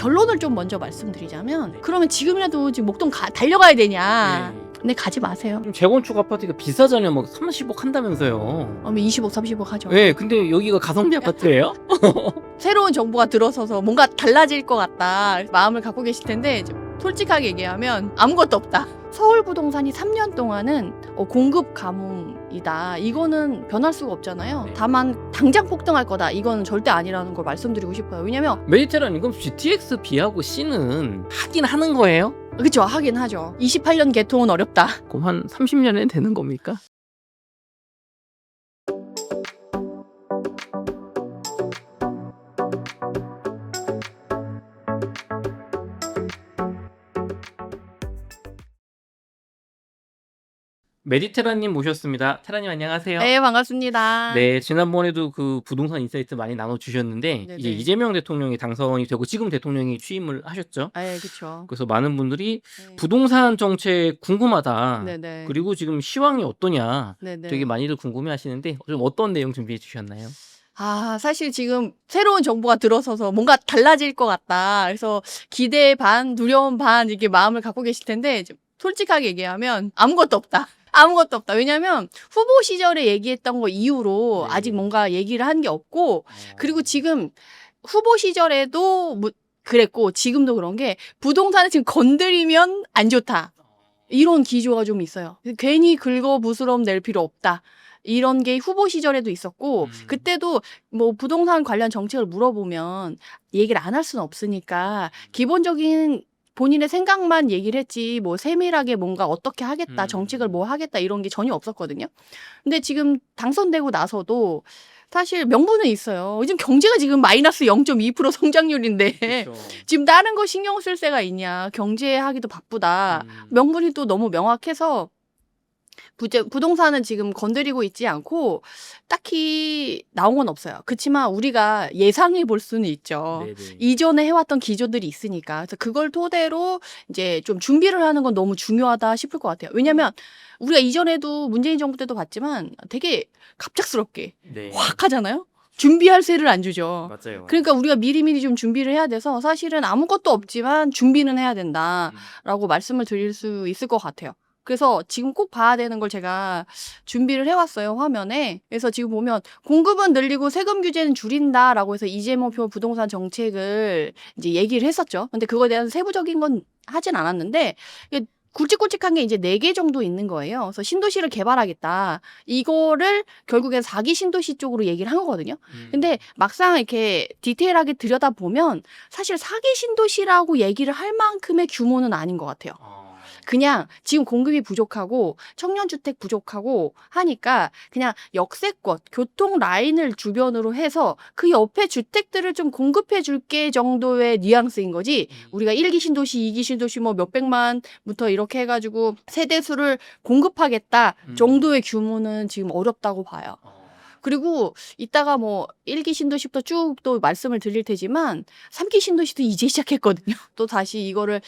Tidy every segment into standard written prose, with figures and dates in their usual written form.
결론을 좀 먼저 말씀드리자면, 그러면 지금이라도 지금 목동 달려가야 되냐? 네. 근데 가지 마세요. 지금 재건축 아파트가 비싸잖아요. 막 30억 한다면서요. 20억, 30억 하죠. 네, 근데 여기가 가성비 아파트예요? 새로운 정부가 들어서서 뭔가 달라질 것 같다 마음을 갖고 계실 텐데, 솔직하게 얘기하면 아무것도 없다. 서울 부동산이 3년 동안은 공급 가뭄이다. 이거는 변할 수가 없잖아요. 네. 다만 당장 폭등할 거다. 이건 절대 아니라는 걸 말씀드리고 싶어요. 왜냐면 메디테라님, 그럼 GTX B하고 C는 하긴 하는 거예요? 그쵸, 하긴 하죠. 28년 개통은 어렵다. 그럼 한 30년에 되는 겁니까? 메디테라님 모셨습니다. 테라님 안녕하세요. 네, 반갑습니다. 네, 지난번에도 그 부동산 인사이트 많이 나눠주셨는데, 네네. 이제 이재명 대통령이 당선이 되고 지금 대통령이 취임을 하셨죠. 네, 그쵸. 그래서 많은 분들이 네. 부동산 정책 궁금하다. 네네. 그리고 지금 시황이 어떠냐 네네. 되게 많이들 궁금해 하시는데, 좀 어떤 내용 준비해 주셨나요? 사실 지금 새로운 정부가 들어서서 뭔가 달라질 것 같다. 그래서 기대 반, 두려움 반 이렇게 마음을 갖고 계실 텐데, 솔직하게 얘기하면 아무것도 없다. 아무것도 없다. 왜냐면 후보 시절에 얘기했던 거 이후로 네. 아직 뭔가 얘기를 한 게 없고, 그리고 지금 후보 시절에도 그랬고 지금도 그런 게, 부동산을 지금 건드리면 안 좋다. 이런 기조가 좀 있어요. 괜히 긁어부스럼 낼 필요 없다. 이런 게 후보 시절에도 있었고, 그때도 뭐 부동산 관련 정책을 물어보면 얘기를 안 할 수는 없으니까 기본적인 본인의 생각만 얘기를 했지, 뭐 세밀하게 뭔가 어떻게 하겠다, 정책을 뭐 하겠다 이런 게 전혀 없었거든요. 근데 지금 당선되고 나서도 사실 명분은 있어요. 요즘 경제가 지금 마이너스 0.2% 성장률인데 그렇죠. 지금 다른 거 신경 쓸 새가 있냐, 경제하기도 바쁘다. 명분이 또 너무 명확해서 부동산은 지금 건드리고 있지 않고 딱히 나온 건 없어요. 그렇지만 우리가 예상해 볼 수는 있죠. 네네. 이전에 해왔던 기조들이 있으니까. 그래서 그걸 토대로 이제 좀 준비를 하는 건 너무 중요하다 싶을 것 같아요. 왜냐면 우리가 이전에도 문재인 정부 때도 봤지만 되게 갑작스럽게 네. 확 하잖아요. 준비할 새를 안 주죠. 맞아요. 그러니까 우리가 미리미리 좀 준비를 해야 돼서 사실은 아무것도 없지만 준비는 해야 된다라고 말씀을 드릴 수 있을 것 같아요. 그래서 지금 꼭 봐야 되는 걸 제가 준비를 해왔어요, 화면에. 그래서 지금 보면 공급은 늘리고 세금 규제는 줄인다라고 해서 이재명표 부동산 정책을 이제 얘기를 했었죠. 근데 그거에 대한 세부적인 건 하진 않았는데, 이게 굵직굵직한 게 이제 4개 정도 있는 거예요. 그래서 신도시를 개발하겠다. 이거를 결국엔 4기 신도시 쪽으로 얘기를 한 거거든요. 근데 막상 이렇게 디테일하게 들여다보면 사실 4기 신도시라고 얘기를 할 만큼의 규모는 아닌 것 같아요. 그냥 지금 공급이 부족하고 청년주택 부족하고 하니까 그냥 역세권, 교통 라인을 주변으로 해서 그 옆에 주택들을 좀 공급해 줄게 정도의 뉘앙스인 거지, 우리가 1기 신도시, 2기 신도시 뭐 몇백만부터 이렇게 해가지고 세대수를 공급하겠다 정도의 규모는 지금 어렵다고 봐요. 그리고 이따가 뭐 1기 신도시부터 쭉 또 말씀을 드릴 테지만 3기 신도시도 이제 시작했거든요. 또 다시 이거를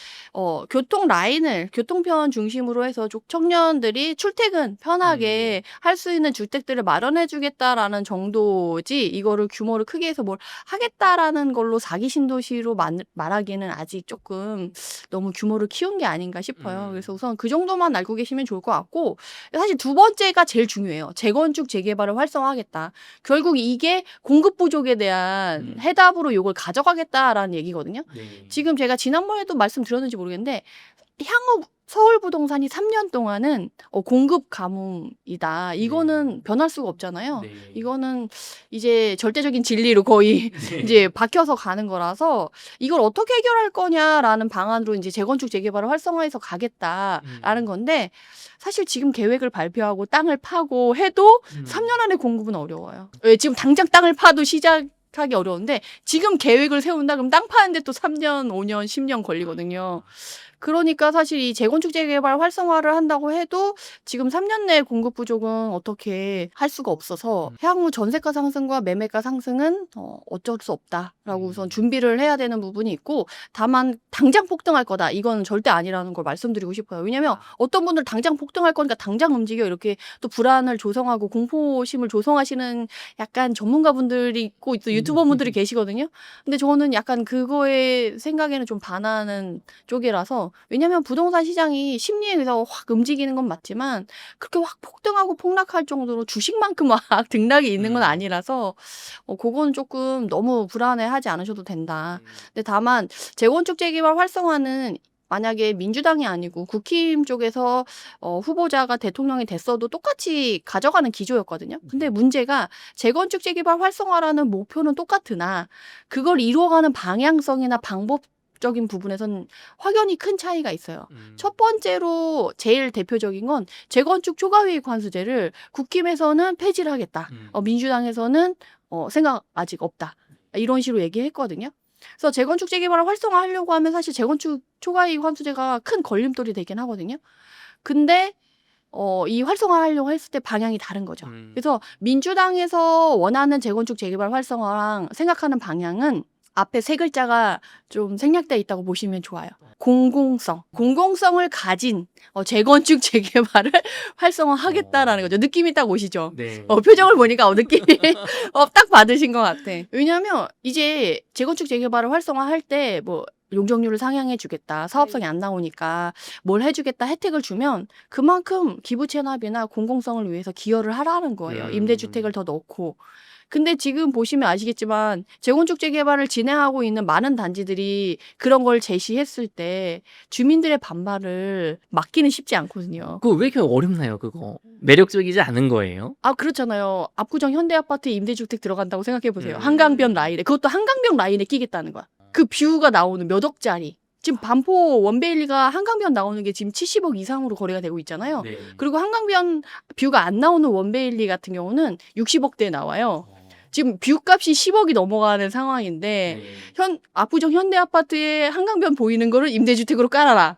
교통 라인을 교통편 중심으로 해서 청년들이 출퇴근 편하게 할 수 있는 주택들을 마련해 주겠다라는 정도지, 이거를 규모를 크게 해서 뭘 하겠다라는 걸로 4기 신도시로 말하기는 아직 조금 너무 규모를 키운 게 아닌가 싶어요. 그래서 우선 그 정도만 알고 계시면 좋을 것 같고, 사실 두 번째가 제일 중요해요. 재건축 재개발을 활성화하겠다. 결국 이게 공급 부족에 대한 해답으로 이걸 가져가겠다라는 얘기거든요. 네. 지금 제가 지난번에도 말씀드렸는지 모르겠는데, 향후 서울 부동산이 3년 동안은 공급 가뭄이다. 이거는 변할 수가 없잖아요. 네. 이거는 이제 절대적인 진리로 거의 네. 이제 박혀서 가는 거라서, 이걸 어떻게 해결할 거냐라는 방안으로 이제 재건축 재개발을 활성화해서 가겠다라는 건데, 사실 지금 계획을 발표하고 땅을 파고 해도 3년 안에 공급은 어려워요. 왜? 지금 당장 땅을 파도 시작하기 어려운데, 지금 계획을 세운다 그럼 땅 파는데 또 3년, 5년, 10년 걸리거든요. 그러니까 사실 이 재건축 재개발 활성화를 한다고 해도 지금 3년 내 공급 부족은 어떻게 할 수가 없어서 향후 전세가 상승과 매매가 상승은 어쩔 수 없다라고 우선 준비를 해야 되는 부분이 있고, 다만 당장 폭등할 거다, 이건 절대 아니라는 걸 말씀드리고 싶어요. 왜냐면 어떤 분들 당장 폭등할 거니까 당장 움직여, 이렇게 또 불안을 조성하고 공포심을 조성하시는 약간 전문가분들이 있고 또 유튜브 유튜버분들이 계시거든요. 근데 저는 약간 그거에 생각에는 좀 반하는 쪽이라서 왜냐면 부동산 시장이 심리에 의해서 확 움직이는 건 맞지만 그렇게 확 폭등하고 폭락할 정도로 주식만큼 막 등락이 있는 건 아니라서 그거는 조금 너무 불안해하지 않으셔도 된다. 근데 다만 재건축 재개발 활성화는 만약에 민주당이 아니고 국힘 쪽에서 후보자가 대통령이 됐어도 똑같이 가져가는 기조였거든요. 근데 문제가 재건축 재개발 활성화라는 목표는 똑같으나 그걸 이루어가는 방향성이나 방법적인 부분에서는 확연히 큰 차이가 있어요. 첫 번째로 제일 대표적인 건 재건축 초과이익 관수제를 국힘에서는 폐지를 하겠다. 민주당에서는 생각 아직 없다. 이런 식으로 얘기했거든요. 그래서 재건축 재개발을 활성화하려고 하면 사실 재건축 초과이익 환수제가 큰 걸림돌이 되긴 하거든요. 근데 이 활성화하려고 했을 때 방향이 다른 거죠. 그래서 민주당에서 원하는 재건축 재개발 활성화랑 생각하는 방향은 앞에 세 글자가 좀 생략돼 있다고 보시면 좋아요. 공공성을 가진 재건축 재개발을 활성화하겠다라는 거죠. 느낌이 딱 오시죠? 네. 표정을 보니까 느낌이 딱 받으신 것 같아. 왜냐하면 이제 재건축 재개발을 활성화할 때 뭐 용적률을 상향해 주겠다. 사업성이 안 나오니까 뭘 해주겠다. 혜택을 주면 그만큼 기부 체납이나 공공성을 위해서 기여를 하라는 거예요. 임대주택을 더 넣고. 근데 지금 보시면 아시겠지만 재건축 재개발을 진행하고 있는 많은 단지들이 그런 걸 제시했을 때 주민들의 반발을 막기는 쉽지 않거든요. 그거 왜 이렇게 어렵나요, 그거? 매력적이지 않은 거예요? 그렇잖아요. 압구정 현대아파트 임대주택 들어간다고 생각해 보세요. 한강변 라인에. 그것도 한강변 라인에 끼겠다는 거야. 그 뷰가 나오는 몇 억짜리. 지금 반포 원베일리가 한강변 나오는 게 지금 70억 이상으로 거래가 되고 있잖아요. 네. 그리고 한강변 뷰가 안 나오는 원베일리 같은 경우는 60억대에 나와요. 지금 뷰값이 10억이 넘어가는 상황인데 압구정 현대아파트에 한강변 보이는 거를 임대주택으로 깔아라.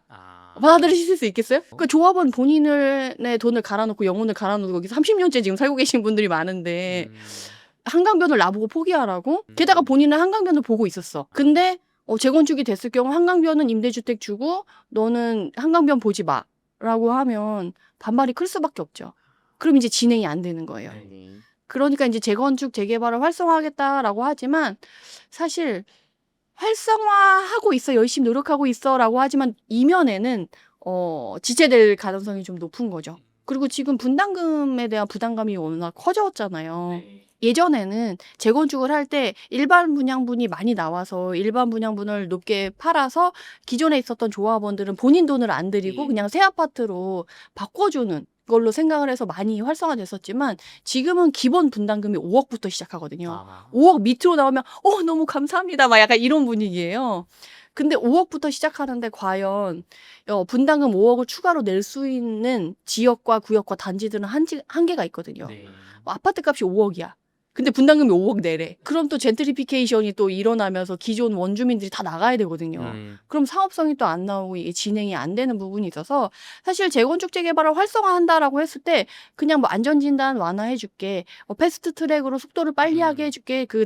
받아들이실 수 있겠어요? 그 조합원 본인의 돈을 갈아놓고 영혼을 갈아놓고 거기서 30년째 지금 살고 계신 분들이 많은데 한강변을 나보고 포기하라고? 게다가 본인은 한강변을 보고 있었어. 근데 재건축이 됐을 경우 한강변은 임대주택 주고 너는 한강변 보지 마 라고 하면 반발이 클 수밖에 없죠. 그럼 이제 진행이 안 되는 거예요. 그러니까 이제 재건축 재개발을 활성화하겠다라고 하지만 사실 활성화하고 있어, 열심히 노력하고 있어라고 하지만 이면에는 지체될 가능성이 좀 높은 거죠. 그리고 지금 분담금에 대한 부담감이 워낙 커졌잖아요. 예전에는 재건축을 할 때 일반 분양분이 많이 나와서 일반 분양분을 높게 팔아서 기존에 있었던 조합원들은 본인 돈을 안 들이고 그냥 새 아파트로 바꿔주는 걸로 생각을 해서 많이 활성화됐었지만 지금은 기본 분담금이 5억부터 시작하거든요. 5억 밑으로 나오면 너무 감사합니다. 막 약간 이런 분위기예요. 근데 5억부터 시작하는데 과연 분담금 5억을 추가로 낼 수 있는 지역과 구역과 단지들은 한계가 있거든요. 아파트 값이 5억이야. 근데 분담금이 5억 내래. 그럼 또 젠트리피케이션이 또 일어나면서 기존 원주민들이 다 나가야 되거든요. 그럼 사업성이 또 안 나오고 이게 진행이 안 되는 부분이 있어서 사실 재건축 재개발을 활성화한다라고 했을 때 그냥 뭐 안전진단 완화해줄게, 패스트 트랙으로 속도를 빨리 하게 해줄게, 그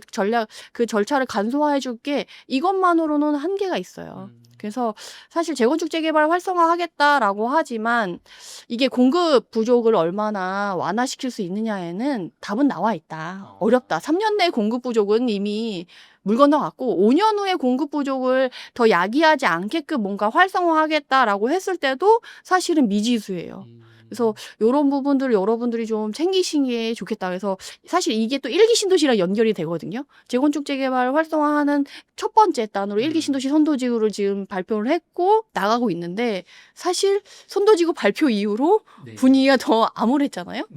절차를 간소화해줄게, 이것만으로는 한계가 있어요. 그래서 사실 재건축 재개발 활성화하겠다라고 하지만 이게 공급 부족을 얼마나 완화시킬 수 있느냐에는 답은 나와 있다. 어렵다. 3년 내 공급 부족은 이미 물 건너갔고 5년 후에 공급 부족을 더 야기하지 않게끔 뭔가 활성화하겠다라고 했을 때도 사실은 미지수예요. 그래서 이런 부분들을 여러분들이 좀 챙기시는 게 좋겠다. 그래서 사실 이게 또 1기 신도시랑 연결이 되거든요. 재건축 재개발 활성화하는 첫 번째 단으로 1기 신도시 선도지구를 지금 발표를 했고 나가고 있는데 사실 선도지구 발표 이후로 분위기가 더 암울했잖아요.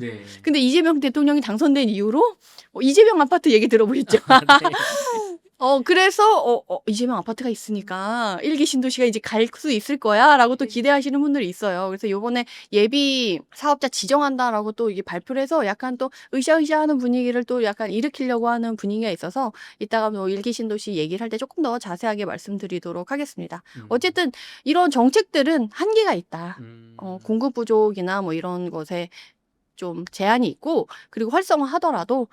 근데 이재명 대통령이 당선된 이후로 이재명 아파트 얘기 들어보셨죠? 그래서 이재명 아파트가 있으니까 1기 신도시가 이제 갈 수 있을 거야 라고 또 기대하시는 분들이 있어요. 그래서 요번에 예비 사업자 지정한다라고 또 이게 발표를 해서 약간 또 으쌰으쌰 하는 분위기를 또 약간 일으키려고 하는 분위기가 있어서 이따가 뭐 1기 신도시 얘기를 할 때 조금 더 자세하게 말씀드리도록 하겠습니다. 어쨌든 이런 정책들은 한계가 있다. 공급 부족이나 뭐 이런 것에 좀 제한이 있고 그리고 활성화하더라도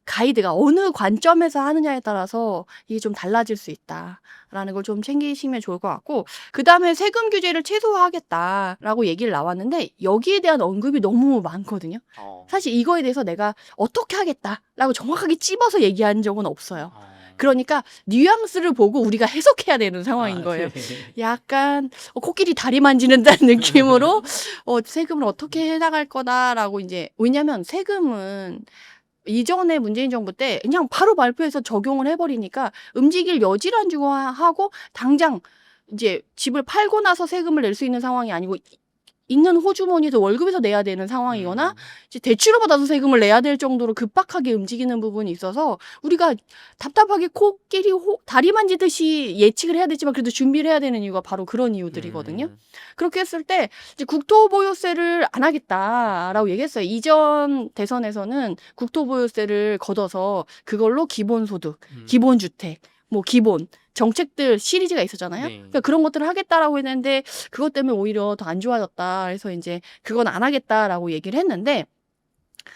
가이드가 어느 관점에서 하느냐에 따라서 이게 좀 달라질 수 있다라는 걸 좀 챙기시면 좋을 것 같고, 그다음에 세금 규제를 최소화하겠다라고 얘기를 나왔는데 여기에 대한 언급이 너무 많거든요. 사실 이거에 대해서 내가 어떻게 하겠다라고 정확하게 찝어서 얘기한 적은 없어요. 그러니까 뉘앙스를 보고 우리가 해석해야 되는 상황인 거예요. 약간 코끼리 다리 만지는다는 느낌으로 세금을 어떻게 해나갈 거다라고 이제, 왜냐면 세금은 이전에 문재인 정부 때 그냥 바로 발표해서 적용을 해버리니까 움직일 여지를 안 주고 하고 당장 이제 집을 팔고 나서 세금을 낼 수 있는 상황이 아니고 있는 호주머니에서 월급에서 내야 되는 상황이거나 이제 대출을 받아서 세금을 내야 될 정도로 급박하게 움직이는 부분이 있어서 우리가 답답하게 코끼리 다리 만지듯이 예측을 해야 되지만 그래도 준비를 해야 되는 이유가 바로 그런 이유들이거든요. 그렇게 했을 때 이제 국토보유세를 안 하겠다라고 얘기했어요. 이전 대선에서는 국토보유세를 걷어서 그걸로 기본소득, 기본주택, 뭐 기본 정책들 시리즈가 있었잖아요. 네. 그러니까 그런 것들을 하겠다라고 했는데 그것 때문에 오히려 더 안 좋아졌다. 그래서 이제 그건 안 하겠다라고 얘기를 했는데,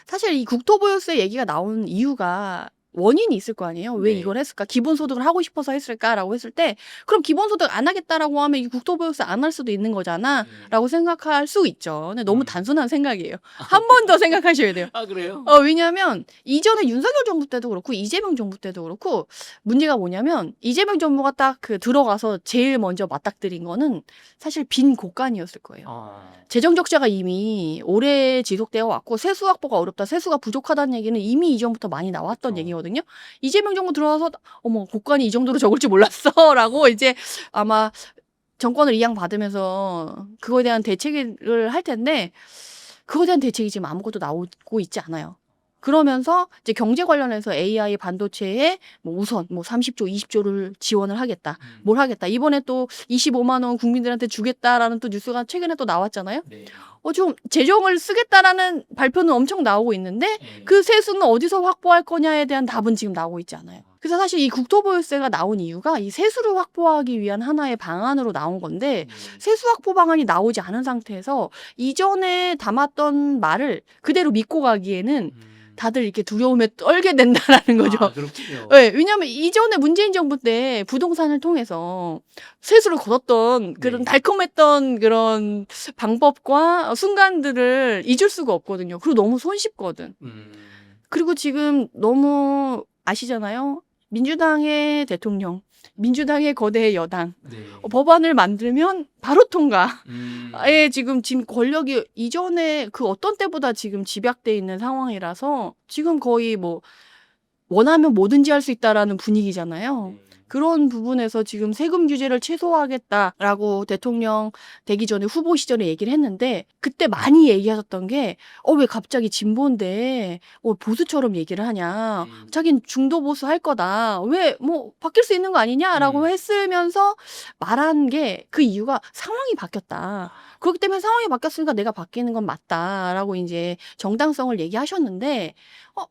사실 이 국토보유세 얘기가 나온 이유가 원인이 있을 거 아니에요. 왜 네. 이걸 했을까? 기본소득을 하고 싶어서 했을까라고 했을 때, 그럼 기본소득 안 하겠다라고 하면 이 국토보유세 안 할 수도 있는 거잖아 라고 생각할 수 있죠. 근데 너무 단순한 생각이에요. 한 번 더 생각하셔야 돼요. 아, 그래요? 왜냐면 이전에 윤석열 정부 때도 그렇고 이재명 정부 때도 그렇고 문제가 뭐냐면, 이재명 정부가 딱 그 들어가서 제일 먼저 맞닥뜨린 거는 사실 빈 곳간이었을 거예요. 재정 적자가 이미 오래 지속되어 왔고 세수 확보가 어렵다, 세수가 부족하다는 얘기는 이미 이전부터 많이 나왔던 얘기거든요. 이재명 정부 들어와서 어머 곳간이 이 정도로 적을 줄 몰랐어라고 이제 아마 정권을 이양받으면서 그거에 대한 대책을 할 텐데, 그거에 대한 대책이 지금 아무것도 나오고 있지 않아요. 그러면서 이제 경제 관련해서 AI 반도체에 뭐 우선 뭐 30조, 20조를 지원을 하겠다. 뭘 하겠다. 이번에 또 25만 원 국민들한테 주겠다라는 또 뉴스가 최근에 또 나왔잖아요. 네. 좀 재정을 쓰겠다라는 발표는 엄청 나오고 있는데 그 세수는 어디서 확보할 거냐에 대한 답은 지금 나오고 있지 않아요. 그래서 사실 이 국토보유세가 나온 이유가 이 세수를 확보하기 위한 하나의 방안으로 나온 건데, 세수 확보 방안이 나오지 않은 상태에서 이전에 담았던 말을 그대로 믿고 가기에는 다들 이렇게 두려움에 떨게 된다라는 거죠. 그렇군요. 네, 왜냐하면 이전에 문재인 정부 때 부동산을 통해서 세수를 걷었던 그런 네. 달콤했던 그런 방법과 순간들을 잊을 수가 없거든요. 그리고 너무 손쉽거든. 그리고 지금 너무 아시잖아요. 민주당의 대통령, 민주당의 거대 여당, 네. 법안을 만들면 바로 통과. 지금 권력이 이전에 그 어떤 때보다 지금 집약돼 있는 상황이라서 지금 거의 뭐 원하면 뭐든지 할 수 있다라는 분위기잖아요. 그런 부분에서 지금 세금 규제를 최소화하겠다라고 대통령 되기 전에 후보 시절에 얘기를 했는데, 그때 많이 얘기하셨던 게 왜 갑자기 진보인데 보수처럼 얘기를 하냐. 자긴 중도 보수 할 거다. 왜 뭐 바뀔 수 있는 거 아니냐라고 했으면서 말한 게 그 이유가 상황이 바뀌었다. 그렇기 때문에 상황이 바뀌었으니까 내가 바뀌는 건 맞다라고 이제 정당성을 얘기하셨는데,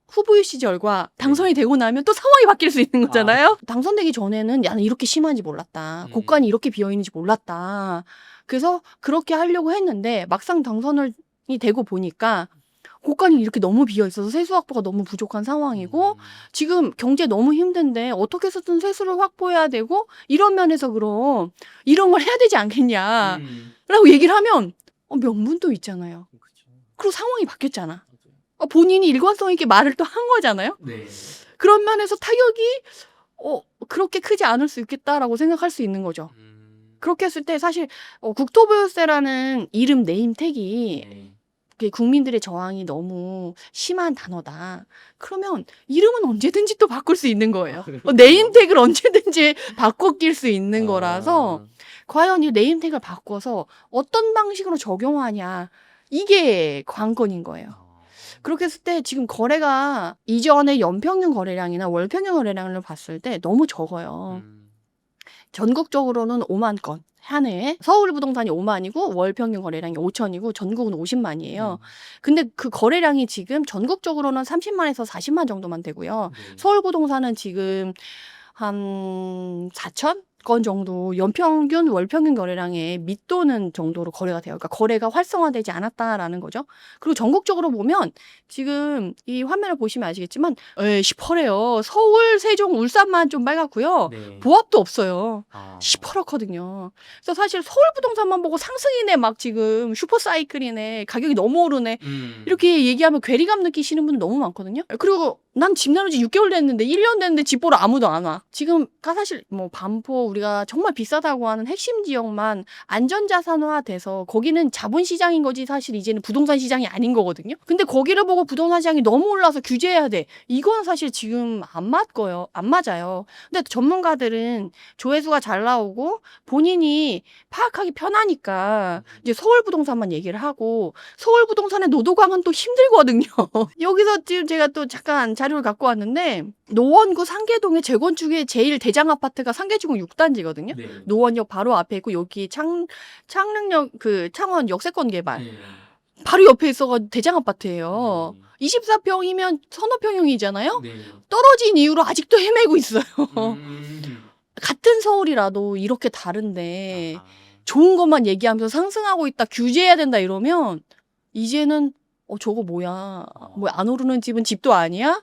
후보의 시절과 당선이 되고 나면 또 상황이 바뀔 수 있는 거잖아요. 당선되기 전에는 나는 이렇게 심한지 몰랐다. 곳간이 이렇게 비어있는지 몰랐다. 그래서 그렇게 하려고 했는데 막상 당선이 되고 보니까 곳간이 이렇게 너무 비어있어서 세수 확보가 너무 부족한 상황이고, 지금 경제 너무 힘든데 어떻게 해서든 세수를 확보해야 되고, 이런 면에서 그럼 이런 걸 해야 되지 않겠냐 라고 얘기를 하면 명분도 있잖아요. 그리고 상황이 바뀌었잖아. 본인이 일관성 있게 말을 또 한 거잖아요. 네. 그런 면에서 타격이 그렇게 크지 않을 수 있겠다라고 생각할 수 있는 거죠. 그렇게 했을 때 사실 국토보유세라는 이름 네임택이 네. 국민들의 저항이 너무 심한 단어다. 그러면 이름은 언제든지 또 바꿀 수 있는 거예요. 네임택을 언제든지 바꿔 낄 수 있는 거라서 과연 이 네임택을 바꿔서 어떤 방식으로 적용하냐, 이게 관건인 거예요. 그렇게 했을 때 지금 거래가 이전에 연평균 거래량이나 월평균 거래량을 봤을 때 너무 적어요. 전국적으로는 5만 건 한 해에, 서울 부동산이 5만이고 월 평균 거래량이 5천이고 전국은 50만이에요. 근데 그 거래량이 지금 전국적으로는 30만에서 40만 정도만 되고요. 서울 부동산은 지금 한 4천? 건 정도 연평균 월평균 거래량의 밑도는 정도로 거래가 돼요. 그러니까 거래가 활성화되지 않았다라는 거죠. 그리고 전국적으로 보면 지금 이 화면을 보시면 아시겠지만 시퍼래요. 서울, 세종, 울산만 좀 빨갛고요. 네. 보합도 없어요. 아. 시퍼렇거든요. 그래서 사실 서울 부동산만 보고 상승이네 막 지금 슈퍼사이클이네 가격이 너무 오르네 이렇게 얘기하면 괴리감 느끼시는 분들 너무 많거든요. 그리고 난 집 나온 지 6개월 됐는데 1년 됐는데 집 보러 아무도 안 와. 지금가 사실 뭐 반포 우리가 정말 비싸다고 하는 핵심 지역만 안전자산화 돼서 거기는 자본시장인 거지 사실 이제는 부동산 시장이 아닌 거거든요. 근데 거기를 보고 부동산 시장이 너무 올라서 규제해야 돼. 이건 사실 지금 안 맞아요. 근데 전문가들은 조회수가 잘 나오고 본인이 파악하기 편하니까 이제 서울 부동산만 얘기를 하고 서울 부동산의 노도강은 또 힘들거든요. 여기서 지금 제가 또 잠깐 자료를 갖고 왔는데 노원구 상계동의 재건축의 제일 대장 아파트가 상계지구 6단지거든요. 네. 노원역 바로 앞에 있고 여기 창릉역 그 창원 역세권 개발 네. 바로 옆에 있어가지고 대장 아파트예요. 24평이면 서너 평형이잖아요. 네. 떨어진 이유로 아직도 헤매고 있어요. 음. 같은 서울이라도 이렇게 다른데 아. 좋은 것만 얘기하면서 상승하고 있다, 규제해야 된다 이러면 이제는 저거 뭐야? 뭐 안 오르는 집은 집도 아니야?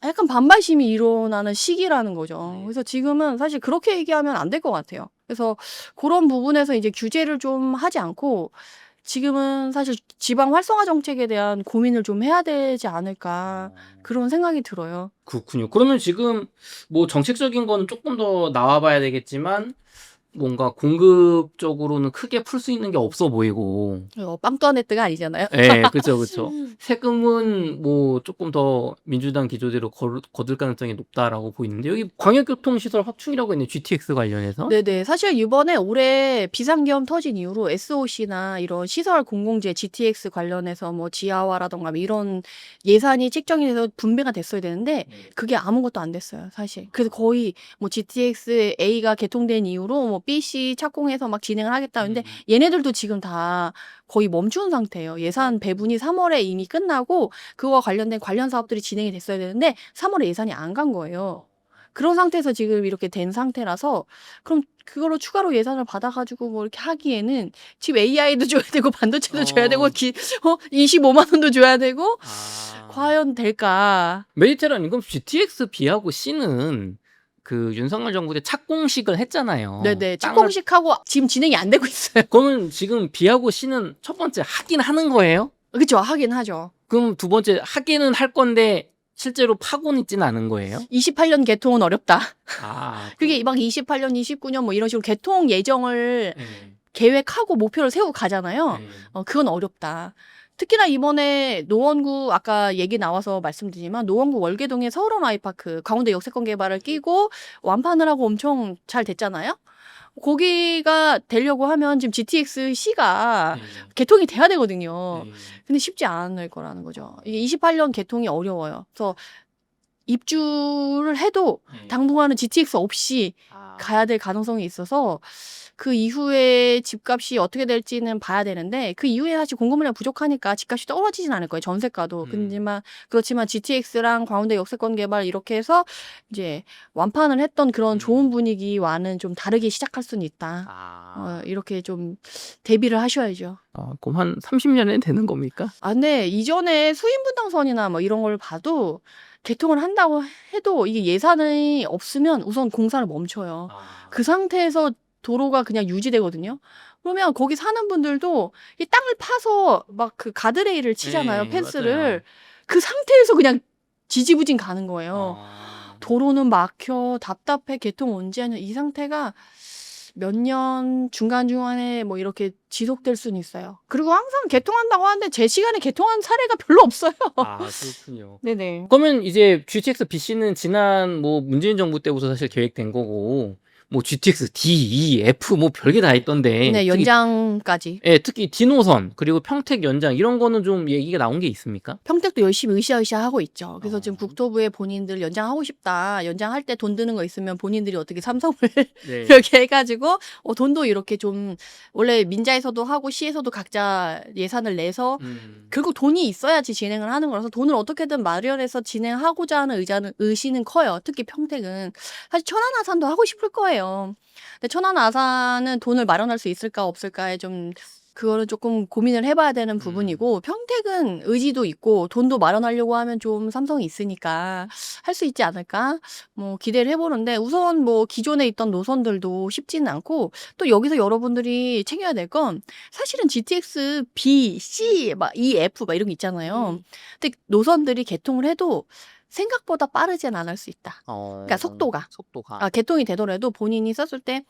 약간 반발심이 일어나는 시기라는 거죠. 네. 그래서 지금은 사실 그렇게 얘기하면 안 될 것 같아요. 그래서 그런 부분에서 이제 규제를 좀 하지 않고 지금은 사실 지방 활성화 정책에 대한 고민을 좀 해야 되지 않을까 그런 생각이 들어요. 그렇군요. 그러면 지금 뭐 정책적인 거는 조금 더 나와봐야 되겠지만 뭔가 공급적으로는 크게 풀 수 있는 게 없어 보이고. 빵 떠네뜨가 아니잖아요. 네, 그렇죠, 그렇죠. 세금은 뭐 조금 더 민주당 기조대로 거둘 가능성이 높다라고 보이는데 여기 광역교통시설 확충이라고 했네, GTX 관련해서. 네네. 사실 이번에 올해 비상계엄 터진 이후로 SOC나 이런 시설 공공재 GTX 관련해서 뭐 지하화라던가 뭐 이런 예산이 책정이 돼서 분배가 됐어야 되는데 그게 아무것도 안 됐어요, 사실. 그래서 거의 뭐 GTX A가 개통된 이후로 뭐 B, C 착공해서 막 진행을 하겠다는데 얘네들도 지금 다 거의 멈춘 상태예요. 예산 배분이 3월에 이미 끝나고 그거와 관련된 관련 사업들이 진행이 됐어야 되는데 3월에 예산이 안 간 거예요. 그런 상태에서 지금 이렇게 된 상태라서 그럼 그걸로 추가로 예산을 받아가지고 뭐 이렇게 하기에는 집 AI도 줘야 되고 반도체도 줘야 되고 25만 원도 줘야 되고 과연 될까? 메디테라님, 그럼 GTX B하고 C는 그 윤석열 정부 때 착공식을 했잖아요. 네네. 착공식하고 지금 진행이 안 되고 있어요. 그러면 지금 B하고 C는 첫 번째 하긴 하는 거예요? 그렇죠. 하긴 하죠. 그럼 두 번째 하기는 할 건데 실제로 파고는 있지는 않은 거예요? 28년 개통은 어렵다. 아, 그게 막 28년, 29년 뭐 이런 식으로 개통 예정을 네. 계획하고 목표를 세우고 가잖아요. 네. 그건 어렵다. 특히나 이번에 노원구 아까 얘기 나와서 말씀드리지만 노원구 월계동에 서울원 아이파크 강원도 역세권 개발을 끼고 완판을 하고 엄청 잘 됐잖아요. 거기가 되려고 하면 지금 GTX-C가 개통이 돼야 되거든요. 근데 쉽지 않을 거라는 거죠. 이게 28년 개통이 어려워요. 그래서 입주를 해도 당분간은 GTX 없이 가야 될 가능성이 있어서 그 이후에 집값이 어떻게 될지는 봐야 되는데 그 이후에 사실 공급 물량 부족하니까 집값이 떨어지진 않을 거예요. 전세가도. 그렇지만 GTX랑 광운대 역세권 개발 이렇게 해서 이제 완판을 했던 그런 좋은 분위기와는 좀 다르게 시작할 수는 있다. 이렇게 좀 대비를 하셔야죠. 그럼 한 30년에 되는 겁니까? 근데 이전에 수인분당선이나 뭐 이런 걸 봐도 개통을 한다고 해도 이게 예산이 없으면 우선 공사를 멈춰요. 그 상태에서 도로가 그냥 유지되거든요. 그러면 거기 사는 분들도 이 땅을 파서 막 그 가드레일을 치잖아요. 펜스를. 맞아요. 그 상태에서 그냥 지지부진 가는 거예요. 도로는 막혀 답답해 개통 언제 하냐 이 상태가 몇 년 중간중간에 뭐 이렇게 지속될 수는 있어요. 그리고 항상 개통한다고 하는데 제 시간에 개통한 사례가 별로 없어요. 그렇군요. 네네. 그러면 이제 GTX BC는 지난 뭐 문재인 정부 때부터 사실 계획된 거고 뭐 GTX D, E, F 뭐 별게 다 있던데. 네, 연장까지. 특히 D 노선 그리고 평택 연장 이런 거는 좀 얘기가 나온 게 있습니까? 평택도 열심히 으쌰으쌰 하고 있죠. 그래서 지금 어. 국토부에 본인들 연장하고 싶다. 연장할 때 돈 드는 거 있으면 본인들이 어떻게 삼성을 네. 이렇게 해가지고 돈도 이렇게 좀 원래 민자에서도 하고 시에서도 각자 예산을 내서 결국 돈이 있어야지 진행을 하는 거라서 돈을 어떻게든 마련해서 진행하고자 하는 의지는 커요. 특히 평택은 사실 천안아산도 하고 싶을 거예요. 해요. 근데 천안 아산은 돈을 마련할 수 있을까 없을까에 좀 그거를 조금 고민을 해봐야 되는 부분이고 평택은 의지도 있고 돈도 마련하려고 하면 좀 삼성이 있으니까 할 수 있지 않을까 뭐 기대를 해보는데 우선 뭐 기존에 있던 노선들도 쉽지는 않고 또 여기서 여러분들이 챙겨야 될 건 사실은 GTX B, C, 막 E, F 막 이런 게 있잖아요. 근데 노선들이 개통을 해도 생각보다 빠르진 않을 수 있다. 그러니까 속도가. 속도가. 개통이 되더라도 본인이 썼을 때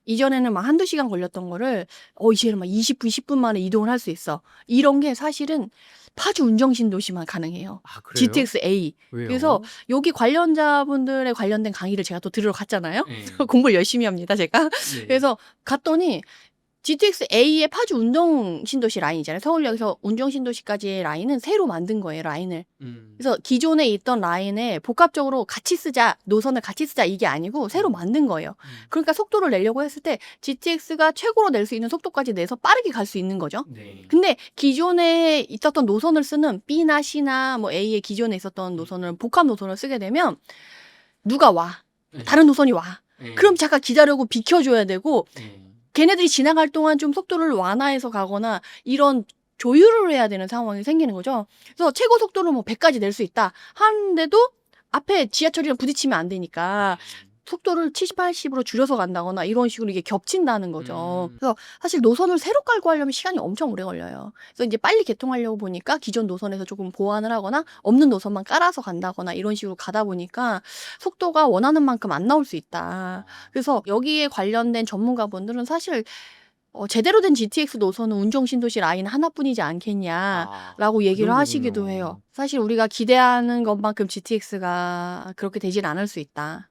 이전에는 막 한두 시간 걸렸던 거를 이제는 막 20분, 10분 만에 이동을 할 수 있어. 이런 게 사실은 파주 운정신도시만 가능해요. 아, 그래요? GTX A. 왜요? 그래서 여기 관련자분들의 관련된 강의를 제가 또 들으러 갔잖아요. 네. 공부를 열심히 합니다, 제가. 네. 그래서 갔더니 GTX A의 파주 운정신도시 라인이잖아요. 서울역에서 운정신도시까지의 라인은 새로 만든 거예요, 라인을. 그래서 기존에 있던 라인에 복합적으로 같이 쓰자, 노선을 같이 쓰자 이게 아니고 새로 만든 거예요. 그러니까 속도를 내려고 했을 때 GTX가 최고로 낼 수 있는 속도까지 내서 빠르게 갈 수 있는 거죠. 네. 근데 기존에 있었던 노선을 쓰는 B나 C나 뭐 A의 기존에 있었던 노선을 복합 노선을 쓰게 되면 누가 와. 네. 다른 노선이 와. 네. 그럼 잠깐 기다리고 비켜줘야 되고 네. 걔네들이 지나갈 동안 좀 속도를 완화해서 가거나 이런 조율을 해야 되는 상황이 생기는 거죠. 그래서 최고 속도를 뭐 100까지 낼 수 있다 하는데도 앞에 지하철이랑 부딪히면 안 되니까 속도를 70, 80으로 줄여서 간다거나 이런 식으로 이게 겹친다는 거죠. 그래서 사실 노선을 새로 깔고 하려면 시간이 엄청 오래 걸려요. 그래서 이제 빨리 개통하려고 보니까 기존 노선에서 조금 보완을 하거나 없는 노선만 깔아서 간다거나 이런 식으로 가다 보니까 속도가 원하는 만큼 안 나올 수 있다. 그래서 여기에 관련된 전문가분들은 사실 제대로 된 GTX 노선은 운정신도시 라인 하나뿐이지 않겠냐라고 얘기를 하시기도 해요. 사실 우리가 기대하는 것만큼 GTX가 그렇게 되진 않을 수 있다.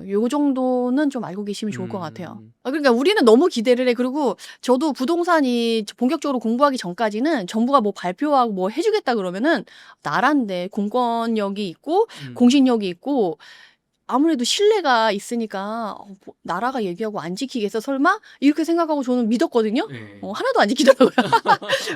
요 정도는 좀 알고 계시면 좋을 것 같아요. 그러니까 우리는 너무 기대를 해. 그리고 저도 부동산이 본격적으로 공부하기 전까지는 정부가 뭐 발표하고 뭐 해주겠다 그러면은 나라인데 공권력이 있고 공신력이 있고 아무래도 신뢰가 있으니까 나라가 얘기하고 안 지키겠어 설마? 이렇게 생각하고 저는 믿었거든요. 네. 하나도 안 지키더라고요.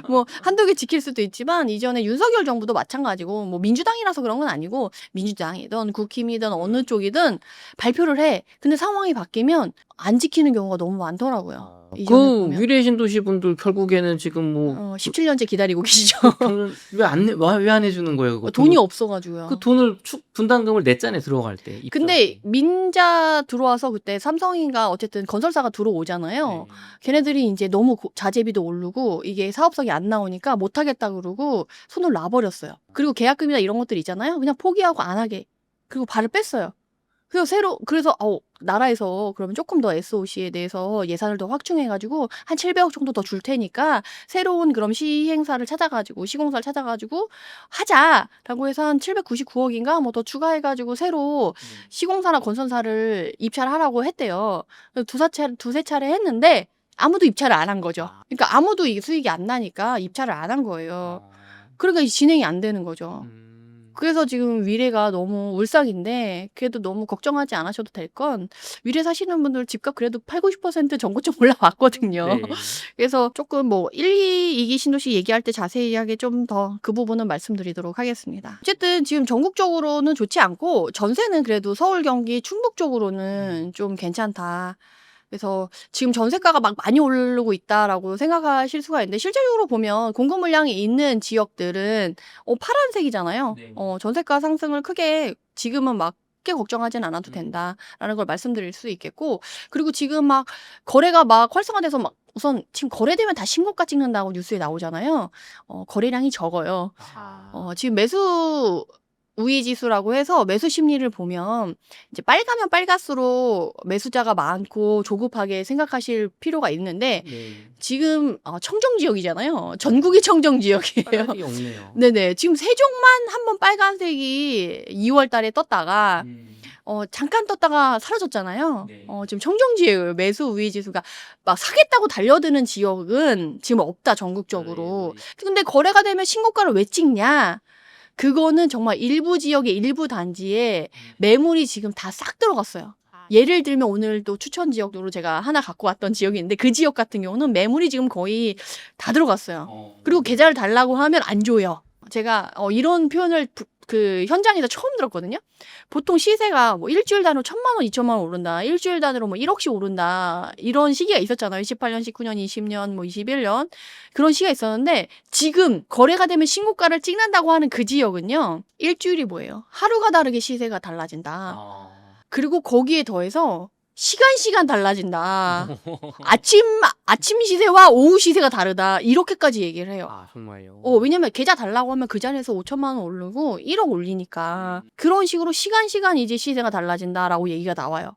뭐 한두 개 지킬 수도 있지만 이전에 윤석열 정부도 마찬가지고 뭐 민주당이라서 그런 건 아니고 민주당이든 국힘이든 어느 쪽이든 발표를 해. 근데 상황이 바뀌면 안 지키는 경우가 너무 많더라고요. 이전에 그 보면. 위례 신도시 분들 결국에는 지금 뭐 17년째 기다리고 계시죠. 왜 안 해주는 거예요? 그거? 돈이 없어가지고요. 그 돈을 분담금을 냈잖아요, 들어갈 때. 근데 민자 들어와서 그때 삼성인가 어쨌든 건설사가 들어오잖아요. 네. 걔네들이 이제 너무 자재비도 오르고 이게 사업성이 안 나오니까 못 하겠다 그러고 손을 놔버렸어요. 그리고 계약금이나 이런 것들 있잖아요. 그냥 포기하고 안 하게. 그리고 발을 뺐어요. 그래서 나라에서 그러면 조금 더 SOC에 대해서 예산을 더 확충해가지고 한 700억 정도 더 줄 테니까 새로운 그럼 시행사를 찾아가지고 시공사를 찾아가지고 하자라고 해서 한 799억인가 뭐 더 추가해가지고 새로 시공사나 건설사를 입찰을 하라고 했대요. 두세 차례 했는데 아무도 입찰을 안 한 거죠. 그러니까 아무도 이게 수익이 안 나니까 입찰을 안 한 거예요. 그러니까 진행이 안 되는 거죠. 그래서 지금 위례가 너무 울상인데 그래도 너무 걱정하지 않으셔도 될 건 위례 사시는 분들 집값 그래도 8, 90% 전고점 올라왔거든요. 네. 그래서 조금 뭐 1, 2기 신도시 얘기할 때 자세하게 좀 더 그 부분은 말씀드리도록 하겠습니다. 어쨌든 지금 전국적으로는 좋지 않고 전세는 그래도 서울, 경기, 충북 쪽으로는 좀 괜찮다. 그래서 지금 전세가가 막 많이 오르고 있다라고 생각하실 수가 있는데 실질적으로 보면 공급 물량이 있는 지역들은 파란색이잖아요. 네. 전세가 상승을 크게 지금은 막 크게 걱정하진 않아도 된다라는 걸 말씀드릴 수 있겠고 그리고 지금 막 거래가 막 활성화돼서 막 우선 지금 거래되면 다 신고가 찍는다고 뉴스에 나오잖아요. 거래량이 적어요. 지금 매수 우위 지수라고 해서 매수 심리를 보면 이제 빨가면 빨갈수록 매수자가 많고 조급하게 생각하실 필요가 있는데 네. 지금 청정 지역이잖아요. 전국이 청정 지역이에요. 빨간색이 없네요. 네네. 지금 세종만 한번 빨간색이 2월 달에 떴다가 잠깐 떴다가 사라졌잖아요. 네. 지금 청정 지역이에요. 매수 우위 지수가 막 사겠다고 달려드는 지역은 지금 없다 전국적으로. 근데 거래가 되면 신고가를 왜 찍냐? 그거는 정말 일부 지역의 일부 단지에 매물이 지금 다 싹 들어갔어요. 예를 들면 오늘도 추천 지역으로 제가 하나 갖고 왔던 지역이 있는데 그 지역 같은 경우는 매물이 지금 거의 다 들어갔어요. 그리고 계좌를 달라고 하면 안 줘요. 제가 이런 표현을 그 현장에서 처음 들었거든요. 보통 시세가 뭐 일주일 단위로 1,000만 원, 2천만 원 오른다. 일주일 단위로 뭐 1억씩 오른다. 이런 시기가 있었잖아요. 18년, 19년, 20년, 뭐 21년. 그런 시기가 있었는데 지금 거래가 되면 신고가를 찍는다고 하는 그 지역은요. 일주일이 뭐예요? 하루가 다르게 시세가 달라진다. 아. 그리고 거기에 더해서 시간 달라진다. 아침 시세와 오후 시세가 다르다. 이렇게까지 얘기를 해요. 아, 정말요? 왜냐면 계좌 달라고 하면 그 자리에서 5천만 원 오르고 1억 올리니까 그런 식으로 시간 이제 시세가 달라진다라고 얘기가 나와요.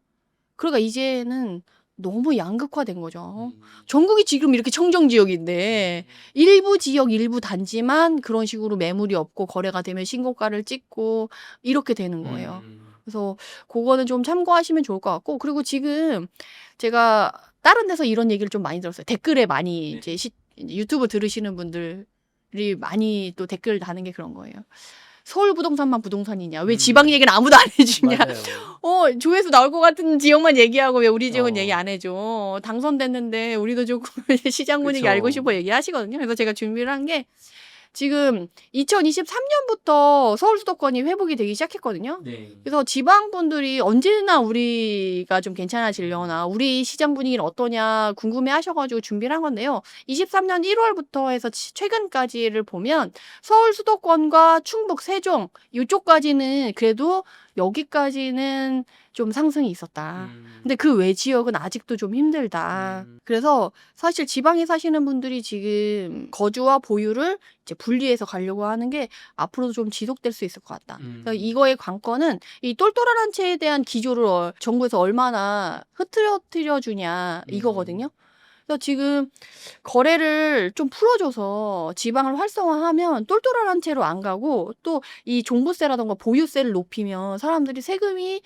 그러니까 이제는 너무 양극화된 거죠. 전국이 지금 이렇게 청정 지역인데 일부 지역, 일부 단지만 그런 식으로 매물이 없고 거래가 되면 신고가를 찍고 이렇게 되는 거예요. 그래서 그거는 좀 참고하시면 좋을 것 같고 그리고 지금 제가 다른 데서 이런 얘기를 좀 많이 들었어요. 댓글에 많이 이제 유튜브 들으시는 분들이 많이 또 댓글 다는 게 그런 거예요. 서울 부동산만 부동산이냐? 왜 지방 얘기는 아무도 안 해주냐? 맞아요. 조회수 나올 것 같은 지역만 얘기하고 왜 우리 지역은 얘기 안 해줘? 당선됐는데 우리도 조금 시장 분위기 그쵸. 알고 싶어 얘기하시거든요. 그래서 제가 준비를 한 게 지금 2023년부터 서울 수도권이 회복이 되기 시작했거든요. 네. 그래서 지방 분들이 언제나 우리가 좀 괜찮아지려나 우리 시장 분위기는 어떠냐 궁금해 하셔가지고 준비를 한 건데요. 23년 1월부터 해서 최근까지를 보면 서울 수도권과 충북, 세종 이쪽까지는 그래도 여기까지는 좀 상승이 있었다. 근데 그 외 지역은 아직도 좀 힘들다. 그래서 사실 지방에 사시는 분들이 지금 거주와 보유를 이제 분리해서 가려고 하는 게 앞으로도 좀 지속될 수 있을 것 같다. 그래서 이거의 관건은 이 똘똘한 한 채에 대한 기조를 정부에서 얼마나 흐트러뜨려 주냐 이거거든요. 그래서 지금 거래를 좀 풀어줘서 지방을 활성화하면 똘똘한 한 채로 안 가고 또 이 종부세라던가 보유세를 높이면 사람들이 세금이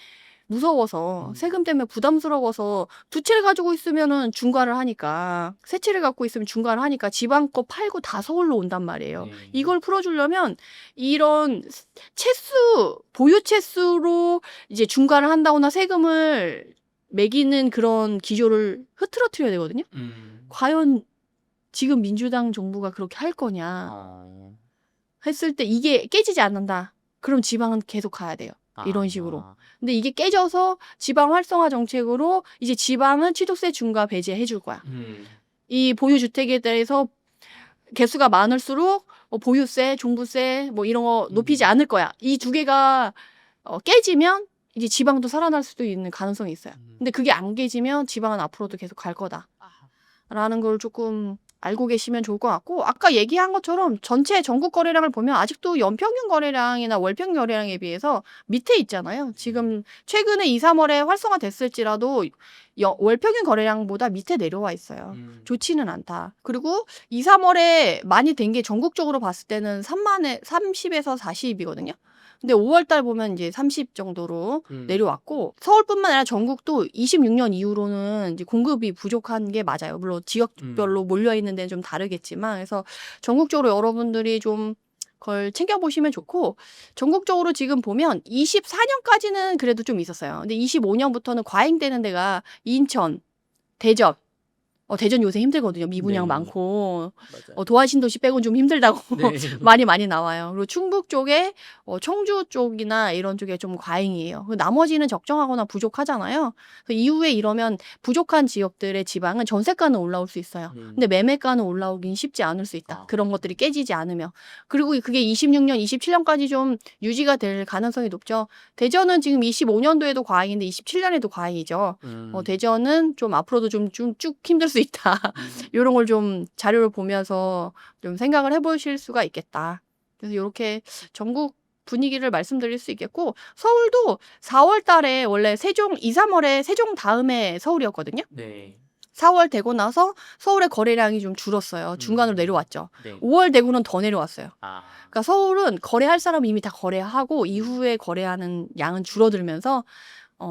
무서워서 세금 때문에 부담스러워서 두 채를 가지고 있으면은 중과를 하니까 세 채를 갖고 있으면 중과를 하니까 지방 거 팔고 다 서울로 온단 말이에요. 이걸 풀어주려면 이런 보유 채수로 이제 중과를 한다거나 세금을 매기는 그런 기조를 흐트러뜨려야 되거든요. 과연 지금 민주당 정부가 그렇게 할 거냐 했을 때 이게 깨지지 않는다. 그럼 지방은 계속 가야 돼요. 이런 식으로. 근데 이게 깨져서 지방 활성화 정책으로 이제 지방은 취득세 중과 배제해 줄 거야. 이 보유주택에 대해서 개수가 많을수록 보유세, 종부세 뭐 이런 거 높이지 않을 거야. 이 두 개가 깨지면 이제 지방도 살아날 수도 있는 가능성이 있어요. 근데 그게 안 깨지면 지방은 앞으로도 계속 갈 거다. 라는 걸 조금 알고 계시면 좋을 것 같고 아까 얘기한 것처럼 전체 전국 거래량을 보면 아직도 연평균 거래량이나 월평균 거래량에 비해서 밑에 있잖아요. 지금 최근에 2, 3월에 활성화됐을지라도 월평균 거래량보다 밑에 내려와 있어요. 좋지는 않다. 그리고 2, 3월에 많이 된 게 전국적으로 봤을 때는 30에서 40이거든요. 근데 5월 달 보면 이제 30 정도로 내려왔고 서울뿐만 아니라 전국도 26년 이후로는 이제 공급이 부족한 게 맞아요. 물론 지역별로 몰려 있는 데는 좀 다르겠지만 그래서 전국적으로 여러분들이 좀 그걸 챙겨보시면 좋고 전국적으로 지금 보면 24년까지는 그래도 좀 있었어요. 근데 25년부터는 과잉되는 데가 인천, 대전. 대전 요새 힘들거든요. 미분양 네. 많고 맞아요. 도화신도시 빼곤 좀 힘들다고 네. 많이 나와요. 그리고 충북 쪽에 청주 쪽이나 이런 쪽에 좀 과잉이에요. 나머지는 적정하거나 부족하잖아요. 그래서 이후에 이러면 부족한 지역들의 지방은 전세가는 올라올 수 있어요. 근데 매매가는 올라오긴 쉽지 않을 수 있다. 그런 것들이 깨지지 않으면. 그리고 그게 26년, 27년까지 좀 유지가 될 가능성이 높죠. 대전은 지금 25년도에도 과잉인데 27년에도 과잉이죠. 대전은 좀 앞으로도 좀 쭉 힘들 수 있다. 이런 걸 좀 자료를 보면서 좀 생각을 해보실 수가 있겠다. 그래서 이렇게 전국 분위기를 말씀드릴 수 있겠고 서울도 4월 달에 원래 세종 2, 3월에 세종 다음에 서울이었거든요. 네. 4월 되고 나서 서울의 거래량이 좀 줄었어요. 중간으로 내려왔죠. 네. 5월 되고는 더 내려왔어요. 아. 그러니까 서울은 거래할 사람은 이미 다 거래하고 이후에 거래하는 양은 줄어들면서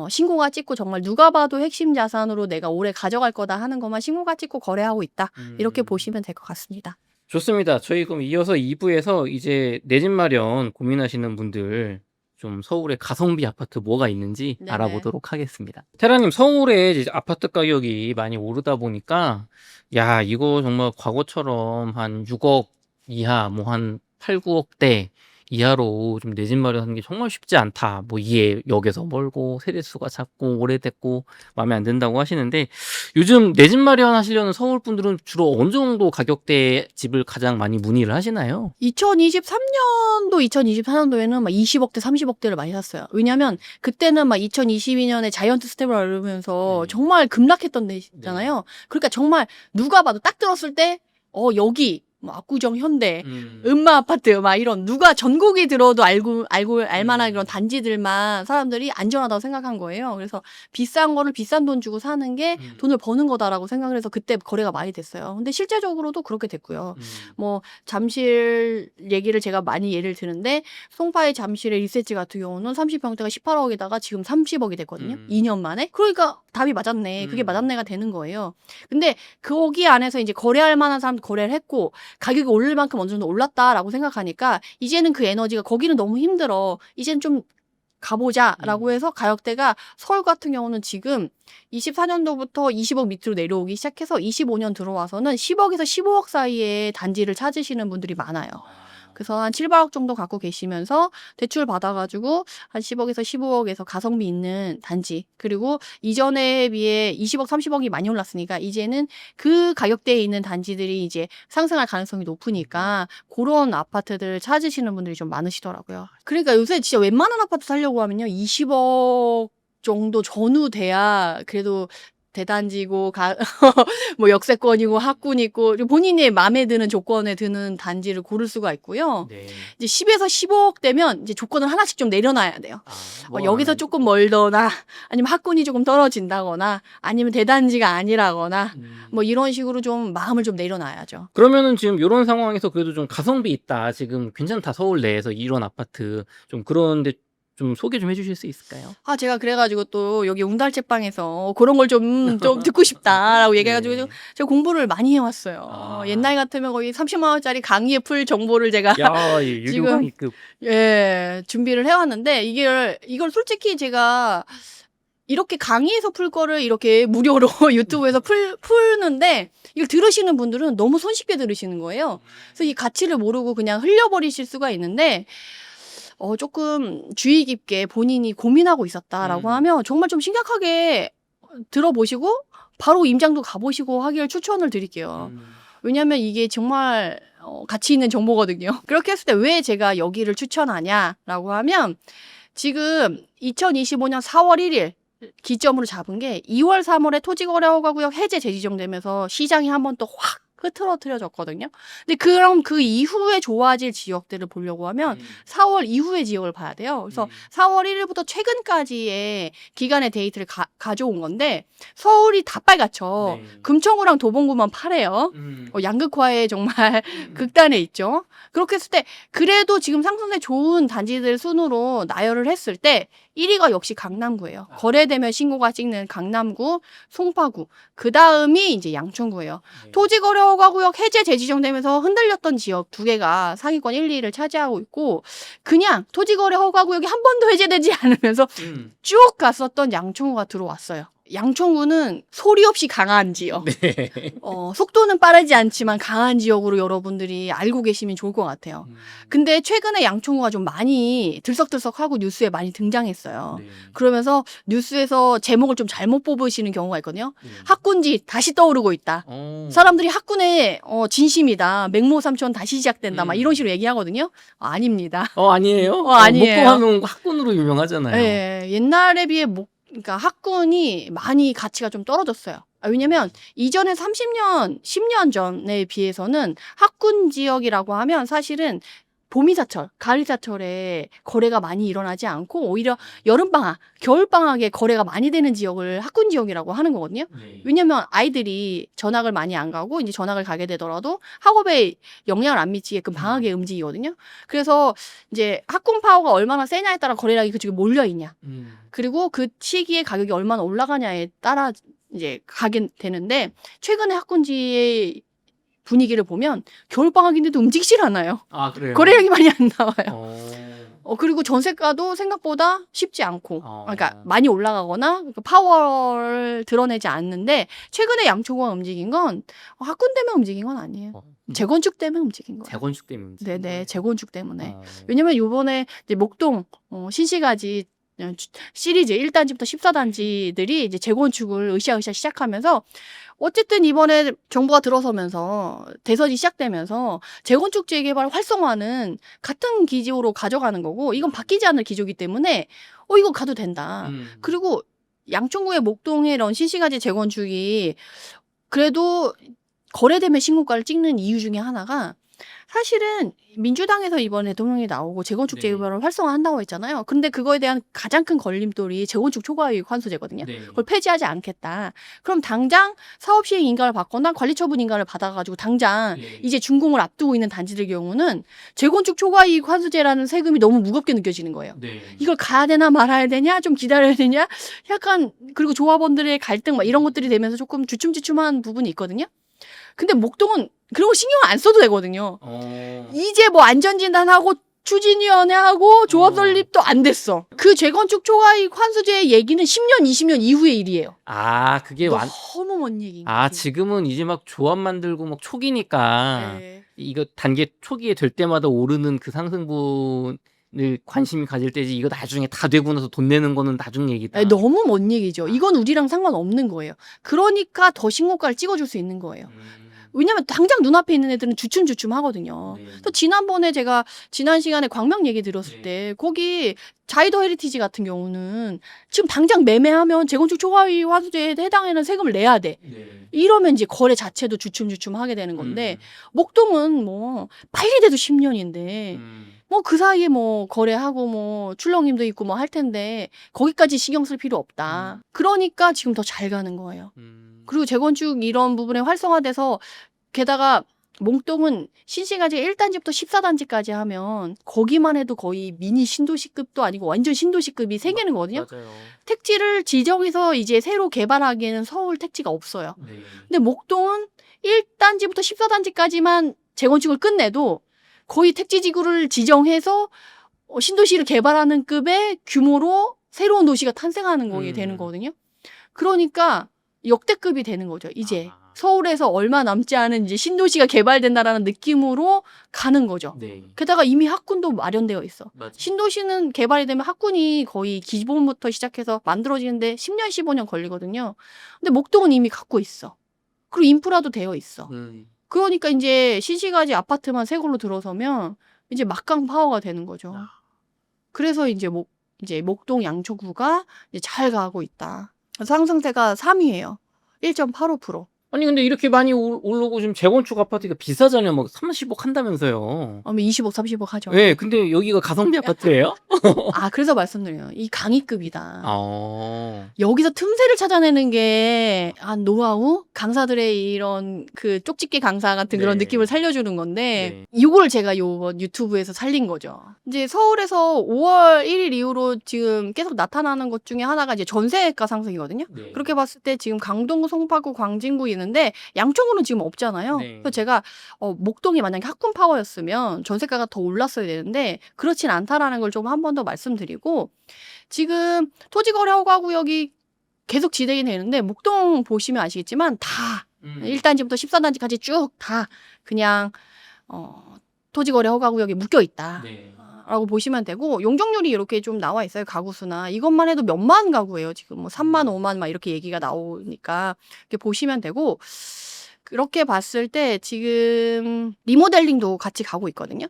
신고가 찍고 정말 누가 봐도 핵심 자산으로 내가 오래 가져갈 거다 하는 것만 신고가 찍고 거래하고 있다. 이렇게 보시면 될 것 같습니다. 좋습니다. 저희 그럼 이어서 2부에서 이제 내 집 마련 고민하시는 분들 좀 서울에 가성비 아파트 뭐가 있는지 네네. 알아보도록 하겠습니다. 테라님, 서울에 이제 아파트 가격이 많이 오르다 보니까 야, 이거 정말 과거처럼 한 6억 이하 뭐 한 8, 9억대 이하로 좀 내 집 마련하는 게 정말 쉽지 않다. 뭐 이게 역에서 멀고 세대수가 작고 오래됐고 마음에 안 든다고 하시는데 요즘 내 집 마련하시려는 서울 분들은 주로 어느 정도 가격대의 집을 가장 많이 문의를 하시나요? 2023년도, 2024년도에는 막 20억대, 30억대를 많이 샀어요. 왜냐면 그때는 막 2022년에 자이언트 스텝을 밟으면서 네. 정말 급락했던 데잖아요. 그러니까 정말 누가 봐도 딱 들었을 때 여기 뭐 압구정 현대, 음마 아파트 막 이런 누가 전국이 들어도 알만한 그런 단지들만 사람들이 안전하다고 생각한 거예요. 그래서 비싼 거를 비싼 돈 주고 사는 게 돈을 버는 거다라고 생각을 해서 그때 거래가 많이 됐어요. 근데 실제적으로도 그렇게 됐고요. 뭐 잠실 얘기를 제가 많이 예를 드는데 송파의 잠실의 1세지 같은 경우는 30평대가 18억에다가 지금 30억이 됐거든요. 2년 만에. 그러니까 답이 맞았네. 그게 맞았네가 되는 거예요. 근데 거기 안에서 이제 거래할 만한 사람도 거래를 했고 가격이 오를 만큼 어느 정도 올랐다라고 생각하니까 이제는 그 에너지가 거기는 너무 힘들어. 이제는 좀 가보자라고 해서 가격대가 서울 같은 경우는 지금 24년도부터 20억 밑으로 내려오기 시작해서 25년 들어와서는 10억에서 15억 사이에 단지를 찾으시는 분들이 많아요. 그래서 한 7, 8억 정도 갖고 계시면서 대출 받아가지고 한 10억에서 15억에서 가성비 있는 단지, 그리고 이전에 비해 20억, 30억이 많이 올랐으니까 이제는 그 가격대에 있는 단지들이 이제 상승할 가능성이 높으니까 그런 아파트들 찾으시는 분들이 좀 많으시더라고요. 그러니까 요새 진짜 웬만한 아파트 살려고 하면요 20억 정도 전후 돼야 그래도 대단지고 뭐 역세권이고 학군 있고 본인의 마음에 드는 조건에 드는 단지를 고를 수가 있고요. 네. 이제 10에서 15억 되면 이제 조건을 하나씩 좀 내려놔야 돼요. 여기서 조금 멀거나 아니면 학군이 조금 떨어진다거나 아니면 대단지가 아니라거나 뭐 이런 식으로 좀 마음을 좀 내려놔야죠. 그러면은 지금 요런 상황에서 그래도 좀 가성비 있다. 지금 괜찮다. 서울 내에서 이런 아파트 좀 그런데 좀 소개 좀 해주실 수 있을까요? 제가 그래가지고 또 여기 웅달책방에서 그런 걸 좀 듣고 싶다라고 얘기해가지고 네. 제가 공부를 많이 해왔어요. 옛날 같으면 거의 30만 원짜리 강의에 풀 정보를 제가 야, 유료 지금 강의급. 준비를 해왔는데 이걸 솔직히 제가 이렇게 강의에서 풀 거를 이렇게 무료로 유튜브에서 푸는데 이걸 들으시는 분들은 너무 손쉽게 들으시는 거예요. 그래서 이 가치를 모르고 그냥 흘려버리실 수가 있는데 조금 주의 깊게 본인이 고민하고 있었다라고 하면 정말 좀 심각하게 들어보시고 바로 임장도 가보시고 하기를 추천을 드릴게요. 왜냐하면 이게 정말 가치 있는 정보거든요. 그렇게 했을 때 왜 제가 여기를 추천하냐라고 하면 지금 2025년 4월 1일 기점으로 잡은 게 2월, 3월에 토지거래허가구역 해제 재지정되면서 시장이 한번 또 확 흐트러뜨려졌거든요. 근데 그럼 그 이후에 좋아질 지역들을 보려고 하면 4월 이후의 지역을 봐야 돼요. 그래서 4월 1일부터 최근까지의 기간의 데이터를 가져온 건데 서울이 다 빨갛죠. 네. 금천구랑 도봉구만 파래요. 양극화에 정말 극단에 있죠. 그렇게 했을 때 그래도 지금 상승세 좋은 단지들 순으로 나열을 했을 때 1위가 역시 강남구예요. 거래되면 신고가 찍는 강남구, 송파구. 그 다음이 이제 양천구예요. 토지거래허가구역 해제 재지정되면서 흔들렸던 지역 두 개가 상위권 1, 2위를 차지하고 있고 그냥 토지거래허가구역이 한 번도 해제되지 않으면서 쭉 갔었던 양천구가 들어왔어요. 양천구는 소리 없이 강한 지역. 네. 속도는 빠르지 않지만 강한 지역으로 여러분들이 알고 계시면 좋을 것 같아요. 근데 최근에 양천구가 좀 많이 들썩들썩하고 뉴스에 많이 등장했어요. 네. 그러면서 뉴스에서 제목을 좀 잘못 뽑으시는 경우가 있거든요. 학군지 다시 떠오르고 있다. 사람들이 학군의 진심이다. 맹모 삼촌 다시 시작된다. 막 이런 식으로 얘기하거든요. 아닙니다. 아니에요? 아니에요. 목포하면 학군으로 유명하잖아요. 네, 옛날에 비해 그러니까 학군이 많이 가치가 좀 떨어졌어요. 왜냐면 이전에 30년, 10년 전에 비해서는 학군 지역이라고 하면 사실은 봄이사철, 가을사철에 거래가 많이 일어나지 않고 오히려 여름방학, 겨울방학에 거래가 많이 되는 지역을 학군 지역이라고 하는 거거든요. 왜냐면 아이들이 전학을 많이 안 가고 이제 전학을 가게 되더라도 학업에 영향을 안 미치게끔 방학의 음지이거든요. 그래서 이제 학군 파워가 얼마나 세냐에 따라 거래량이 그쪽에 몰려 있냐. 그리고 그 시기에 가격이 얼마나 올라가냐에 따라 이제 가게 되는데 최근에 학군지의 분위기를 보면 겨울방학인데도 움직이질 않아요. 아, 그래요? 거래량이 많이 안 나와요. 그리고 전세가도 생각보다 쉽지 않고, 어. 그러니까 많이 올라가거나 그 파워를 드러내지 않는데, 최근에 양초구가 움직인 건 학군 때문에 움직인 건 아니에요. 어. 재건축 때문에 움직인 거예요. 재건축 때문에 움직인 네네, 거예요? 재건축 때문에. 어. 왜냐면 요번에 이제 목동 신시가지 시리즈 1단지부터 14단지들이 이제 재건축을 으쌰으쌰 시작하면서, 어쨌든 이번에 정부가 들어서면서 대선이 시작되면서 재건축 재개발 활성화는 같은 기조로 가져가는 거고, 이건 바뀌지 않을 기조이기 때문에 이거 가도 된다. 그리고 양천구의 목동의 이런 신시가지 재건축이 그래도 거래되면 신고가를 찍는 이유 중에 하나가, 사실은 민주당에서 이번 대통령이 나오고 재건축 네. 재개발을 활성화한다고 했잖아요. 근데 그거에 대한 가장 큰 걸림돌이 재건축 초과이익 환수제거든요. 네. 그걸 폐지하지 않겠다. 그럼 당장 사업 시행 인가를 받거나 관리 처분 인가를 받아가지고 당장 네. 이제 준공을 앞두고 있는 단지들 경우는 재건축 초과이익 환수제라는 세금이 너무 무겁게 느껴지는 거예요. 네. 이걸 가야 되나 말아야 되냐, 좀 기다려야 되냐, 약간, 그리고 조합원들의 갈등 막 이런 것들이 되면서 조금 주춤주춤한 부분이 있거든요. 근데 목동은 그런 거 신경 안 써도 되거든요. 이제 뭐 안전진단하고 추진위원회하고 조합 설립도 안 됐어. 그 재건축 초과이익 환수제의 얘기는 10년, 20년 이후의 일이에요. 아, 그게 너무 먼 얘기인 아, 거지. 지금은 이제 막 조합 만들고 막 초기니까 네. 이거 단계 초기에 될 때마다 오르는 그 상승분을 관심이 가질 때지, 이거 나중에 다 되고 나서 돈 내는 거는 나중 얘기다. 네, 너무 먼 얘기죠. 이건 우리랑 상관없는 거예요. 그러니까 더 신고가를 찍어줄 수 있는 거예요. 왜냐면 당장 눈앞에 있는 애들은 주춤주춤 하거든요. 네. 또 지난번에 제가 지난 시간에 광명 얘기 들었을 네. 때 거기 자이더 헤리티지 같은 경우는 지금 당장 매매하면 재건축 초과이익 환수제에 해당하는 세금을 내야 돼. 네. 이러면 이제 거래 자체도 주춤주춤 하게 되는 건데, 목동은 뭐 빨리 돼도 10년인데 뭐 그 사이에 뭐 거래하고 뭐 출렁임도 있고 뭐 할 텐데 거기까지 신경 쓸 필요 없다. 그러니까 지금 더 잘 가는 거예요. 그리고 재건축 이런 부분에 활성화돼서, 게다가 목동은 신시가지 1단지부터 14단지까지 하면 거기만 해도 거의 미니 신도시급도 아니고 완전 신도시급이 생기는 거거든요. 맞아요. 택지를 지정해서 이제 새로 개발하기에는 서울 택지가 없어요. 네. 근데 목동은 1단지부터 14단지까지만 재건축을 끝내도 거의 택지지구를 지정해서 신도시를 개발하는 급의 규모로 새로운 도시가 탄생하는 거게 되는 거거든요. 그러니까 역대급이 되는 거죠. 이제 서울에서 얼마 남지 않은 이제 신도시가 개발된다라는 느낌으로 가는 거죠. 네. 게다가 이미 학군도 마련되어 있어. 맞아. 신도시는 개발이 되면 학군이 거의 기본부터 시작해서 만들어지는데 10년, 15년 걸리거든요. 근데 목동은 이미 갖고 있어. 그리고 인프라도 되어 있어. 그러니까 이제 신시가지 아파트만 새 걸로 들어서면 이제 막강 파워가 되는 거죠. 그래서 이제 목동 양초구가 이제 잘 가고 있다. 상승세가 3위예요. 1.85%. 아니 근데 이렇게 많이 오르고 지금 재건축 아파트가 비싸잖아요. 막 30억 한다면서요. 아마 20억, 30억 하죠. 네, 근데 여기가 가성비 아파트예요? 아, 그래서 말씀드려요. 이 강의급이다. 어. 여기서 틈새를 찾아내는 게 노하우? 강사들의 이런 그 쪽집게 강사 같은 그런 네. 느낌을 살려주는 건데, 이걸 제가 요번 유튜브에서 살린 거죠. 이제 서울에서 5월 1일 이후로 지금 계속 나타나는 것 중에 하나가 이제 전세가 상승이거든요. 네. 그렇게 봤을 때 지금 강동구, 송파구, 광진구 있는데 양천구는 지금 없잖아요. 네. 그래서 제가 목동이 만약에 학군 파워였으면 전세가가 더 올랐어야 되는데 그렇진 않다라는 걸 좀 한 번 더 말씀드리고, 지금 토지거래 허가구역이 계속 진행이 되는데 목동 보시면 아시겠지만 다 1단지부터 14단지까지 쭉 다 그냥 토지거래 허가구역에 묶여 있다. 네. 라고 보시면 되고, 용적률이 이렇게 좀 나와 있어요. 가구수나. 이것만 해도 몇만 가구예요. 지금 뭐 3만, 5만 막 이렇게 얘기가 나오니까 이렇게 보시면 되고, 그렇게 봤을 때 지금 리모델링도 같이 가고 있거든요.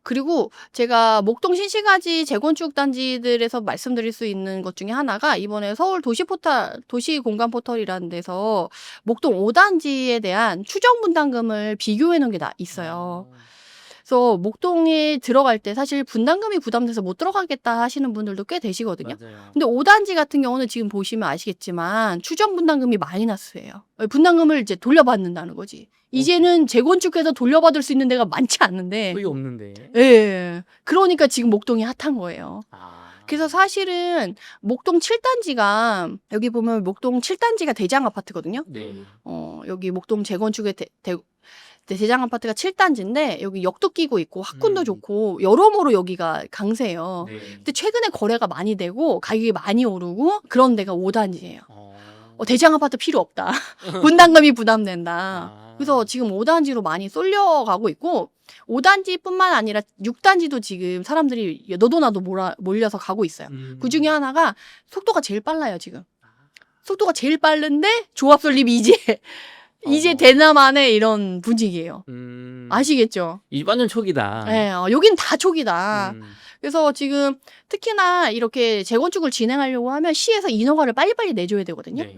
그리고 제가 목동 신시가지 재건축 단지들에서 말씀드릴 수 있는 것 중에 하나가, 이번에 서울 도시공간 포털이라는 데서 목동 5단지에 대한 추정 분담금을 비교해 놓은 게 있어요. 그래서 목동에 들어갈 때 사실 분담금이 부담돼서 못 들어가겠다 하시는 분들도 꽤 되시거든요. 맞아요. 근데 5단지 같은 경우는 지금 보시면 아시겠지만 추정 분담금이 마이너스예요. 분담금을 이제 돌려받는다는 거지. 이제는 재건축해서 돌려받을 수 있는 데가 많지 않는데. 거의 없는데. 예. 그러니까 지금 목동이 핫한 거예요. 아. 그래서 사실은 목동 7단지가, 여기 보면 목동 7단지가 대장 아파트거든요. 네. 여기 목동 재건축의 대장 아파트가 7단지인데 여기 역도 끼고 있고 학군도 음. 좋고 여러모로 여기가 강세예요. 네. 근데 최근에 거래가 많이 되고 가격이 많이 오르고 그런 데가 5단지예요. 어. 대장 아파트 필요 없다. 분담금이 부담된다. 아. 그래서 지금 5단지로 많이 쏠려가고 있고 5단지뿐만 아니라 6단지도 지금 사람들이 너도 나도 몰려서 가고 있어요. 그 중에 하나가 속도가 제일 빨라요, 지금. 속도가 제일 빠른데 조합 설립이 이제 대나만의 이런 분위기예요. 아시겠죠? 이 완전 초기다. 네, 여긴 다 초기다. 음. 그래서 지금 특히나 이렇게 재건축을 진행하려고 하면 시에서 인허가를 빨리빨리 내줘야 되거든요. 네.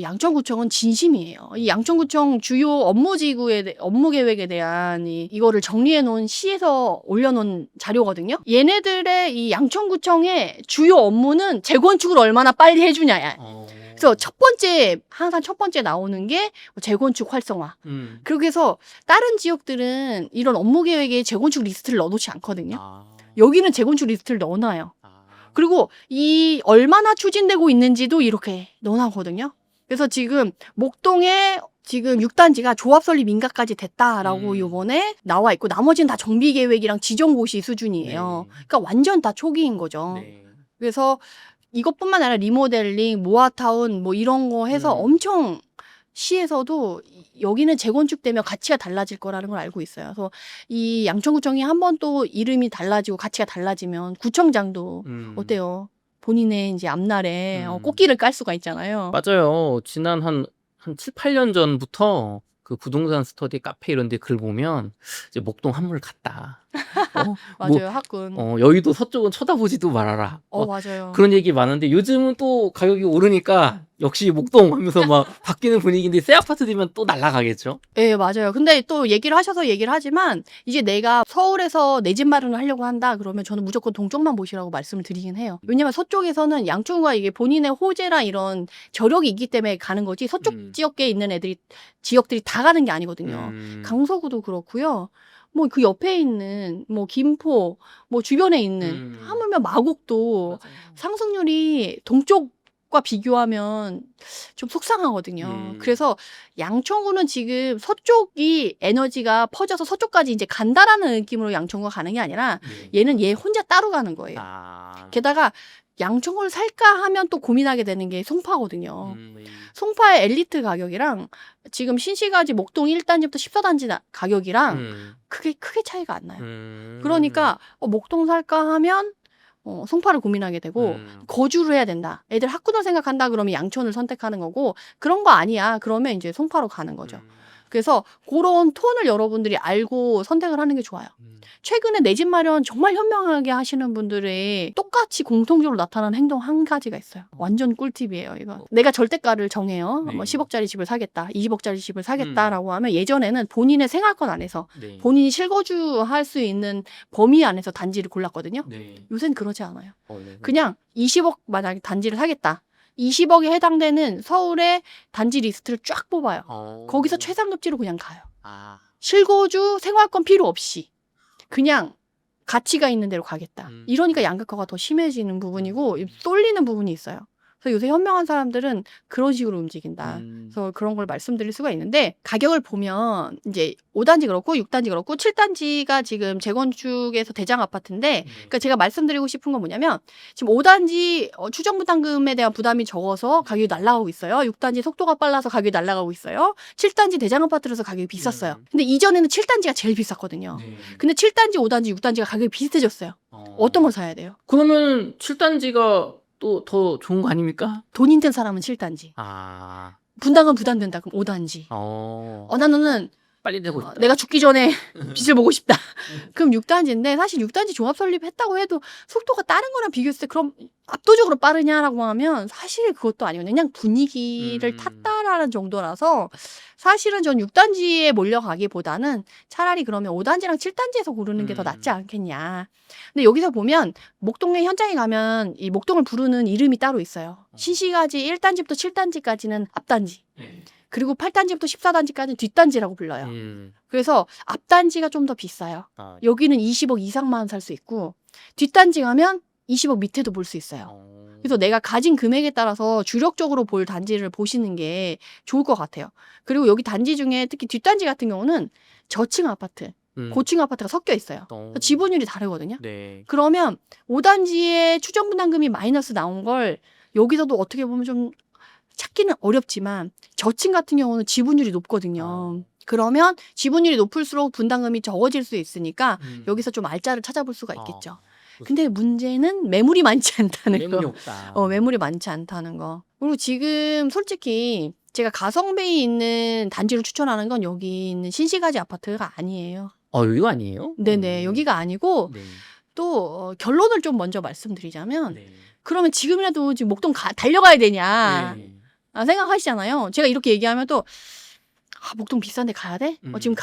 양천구청은 진심이에요. 이 양천구청 주요 업무 계획에 대한 이거를 정리해 놓은 시에서 올려놓은 자료거든요. 얘네들의 이 양천구청의 주요 업무는 재건축을 얼마나 빨리 해주냐야. 그래서 항상 첫 번째 나오는 게 재건축 활성화. 그렇게 해서 다른 지역들은 이런 업무 계획에 재건축 리스트를 넣어놓지 않거든요. 여기는 재건축 리스트를 넣어놔요. 그리고 이 얼마나 추진되고 있는지도 이렇게 넣어놔거든요. 그래서 지금 목동에 지금 6단지가 조합 설립 인가까지 됐다라고 요번에 나와 있고 나머지는 다 정비 계획이랑 지정고시 수준이에요. 네. 그러니까 완전 다 초기인 거죠. 네. 그래서 이것뿐만 아니라 리모델링, 모아타운 뭐 이런 거 해서 엄청 시에서도 여기는 재건축되면 가치가 달라질 거라는 걸 알고 있어요. 그래서 이 양천구청이 한번 또 이름이 달라지고 가치가 달라지면 구청장도 어때요? 본인의 이제 앞날에 꽃길을 깔 수가 있잖아요. 맞아요. 지난 한 7, 8년 전부터 그 부동산 스터디 카페 이런 데 글 보면 이제 목동 한물 갔다. 맞아요. 학군. 여의도 서쪽은 쳐다보지도 말아라. 맞아요. 그런 얘기 많은데 요즘은 또 가격이 오르니까 역시 목동 하면서 막 바뀌는 분위기인데 새 아파트 되면 또 날아가겠죠? 네, 맞아요. 근데 또 얘기를 하지만 이제 내가 서울에서 내 집 마련을 하려고 한다 그러면 저는 무조건 동쪽만 보시라고 말씀을 드리긴 해요. 왜냐면 서쪽에서는 양천구가 이게 본인의 호재랑 이런 저력이 있기 때문에 가는 거지 서쪽 지역에 있는 지역들이 다 가는 게 아니거든요. 강서구도 그렇고요. 뭐 그 옆에 있는 뭐 김포 뭐 주변에 있는 하물며 마곡도 상승률이 동쪽과 비교하면 좀 속상하거든요. 그래서 양천구는 지금 서쪽이 에너지가 퍼져서 서쪽까지 이제 간다라는 느낌으로 양천구가 가는 게 아니라 얘는 얘 혼자 따로 가는 거예요. 게다가 양천구를 살까 하면 또 고민하게 되는 게 송파거든요. 송파의 엘리트 가격이랑 지금 신시가지 목동 1단지부터 14단지 가격이랑 크게 차이가 안 나요. 그러니까 목동 살까 하면 송파를 고민하게 되고 거주를 해야 된다. 애들 학군을 생각한다 그러면 양천을 선택하는 거고 그런 거 아니야. 그러면 이제 송파로 가는 거죠. 그래서 그런 톤을 여러분들이 알고 선택을 하는 게 좋아요. 최근에 내 집 마련 정말 현명하게 하시는 분들의 똑같이 공통적으로 나타나는 행동 한 가지가 있어요. 완전 꿀팁이에요, 이거. 내가 절대가를 정해요. 뭐 10억짜리 집을 사겠다, 20억짜리 집을 사겠다라고 하면 예전에는 본인의 생활권 안에서 본인이 실거주할 수 있는 범위 안에서 단지를 골랐거든요. 요새는 그러지 않아요. 그냥 20억 만약에 단지를 사겠다. 20억에 해당되는 서울의 단지 리스트를 쫙 뽑아요. 거기서 최상급지로 그냥 가요. 실거주 생활권 필요 없이 그냥 가치가 있는 데로 가겠다. 이러니까 양극화가 더 심해지는 부분이고 쏠리는 부분이 있어요. 그래서 요새 현명한 사람들은 그런 식으로 움직인다. 그래서 그런 걸 말씀드릴 수가 있는데 가격을 보면 이제 5단지 그렇고 6단지 그렇고 7단지가 지금 재건축에서 대장 아파트인데 그러니까 제가 말씀드리고 싶은 건 뭐냐면 지금 5단지 추정 부담금에 대한 부담이 적어서 가격이 날아가고 있어요. 6단지 속도가 빨라서 가격이 날아가고 있어요. 7단지 대장 아파트라서 가격이 비쌌어요. 근데 이전에는 7단지가 제일 비쌌거든요. 근데 7단지, 5단지, 6단지가 가격이 비슷해졌어요. 어떤 걸 사야 돼요? 그러면 7단지가 또 더 좋은 거 아닙니까? 돈 있는 사람은 7단지. 분담금 부담된다. 그럼 5단지. 나는 빨리 되고 싶다. 내가 죽기 전에 빛을 보고 싶다. 그럼 6단지인데 사실 6단지 종합 설립했다고 해도 속도가 다른 거랑 비교했을 때 그럼 압도적으로 빠르냐라고 하면 사실 그것도 아니거든요. 그냥 분위기를 탔다라는 정도라서 사실은 전 6단지에 몰려가기보다는 차라리 그러면 5단지랑 7단지에서 고르는 게 더 낫지 않겠냐. 근데 여기서 보면 목동에 현장에 가면 이 목동을 부르는 이름이 따로 있어요. 신시가지 1단지부터 7단지까지는 앞단지. 그리고 8단지부터 14단지까지는 뒷단지라고 불러요. 그래서 앞단지가 좀 더 비싸요. 여기는 20억 이상만 살 수 있고 뒷단지 가면 20억 밑에도 볼 수 있어요. 어. 그래서 내가 가진 금액에 따라서 주력적으로 볼 단지를 보시는 게 좋을 것 같아요. 그리고 여기 단지 중에 특히 뒷단지 같은 경우는 저층 아파트, 고층 아파트가 섞여 있어요. 어. 지분율이 다르거든요. 네. 그러면 5단지의 추정 분담금이 마이너스 나온 걸 여기서도 어떻게 보면 좀 찾기는 어렵지만 저층 같은 경우는 지분율이 높거든요. 그러면 지분율이 높을수록 분담금이 적어질 수 있으니까 여기서 좀 알짜를 찾아볼 수가 있겠죠. 근데 문제는 매물이 많지 않다는 매물이 거. 없다. 매물이 많지 않다는 거. 그리고 지금 솔직히 제가 가성비에 있는 단지를 추천하는 건 여기 있는 신시가지 아파트가 아니에요. 여기가 아니에요? 네네. 여기가 아니고 네. 또 결론을 좀 먼저 말씀드리자면 네. 그러면 지금이라도 지금 목동 달려가야 되냐 네. 생각하시잖아요. 제가 이렇게 얘기하면 또 목동 비싼데 가야 돼? 지금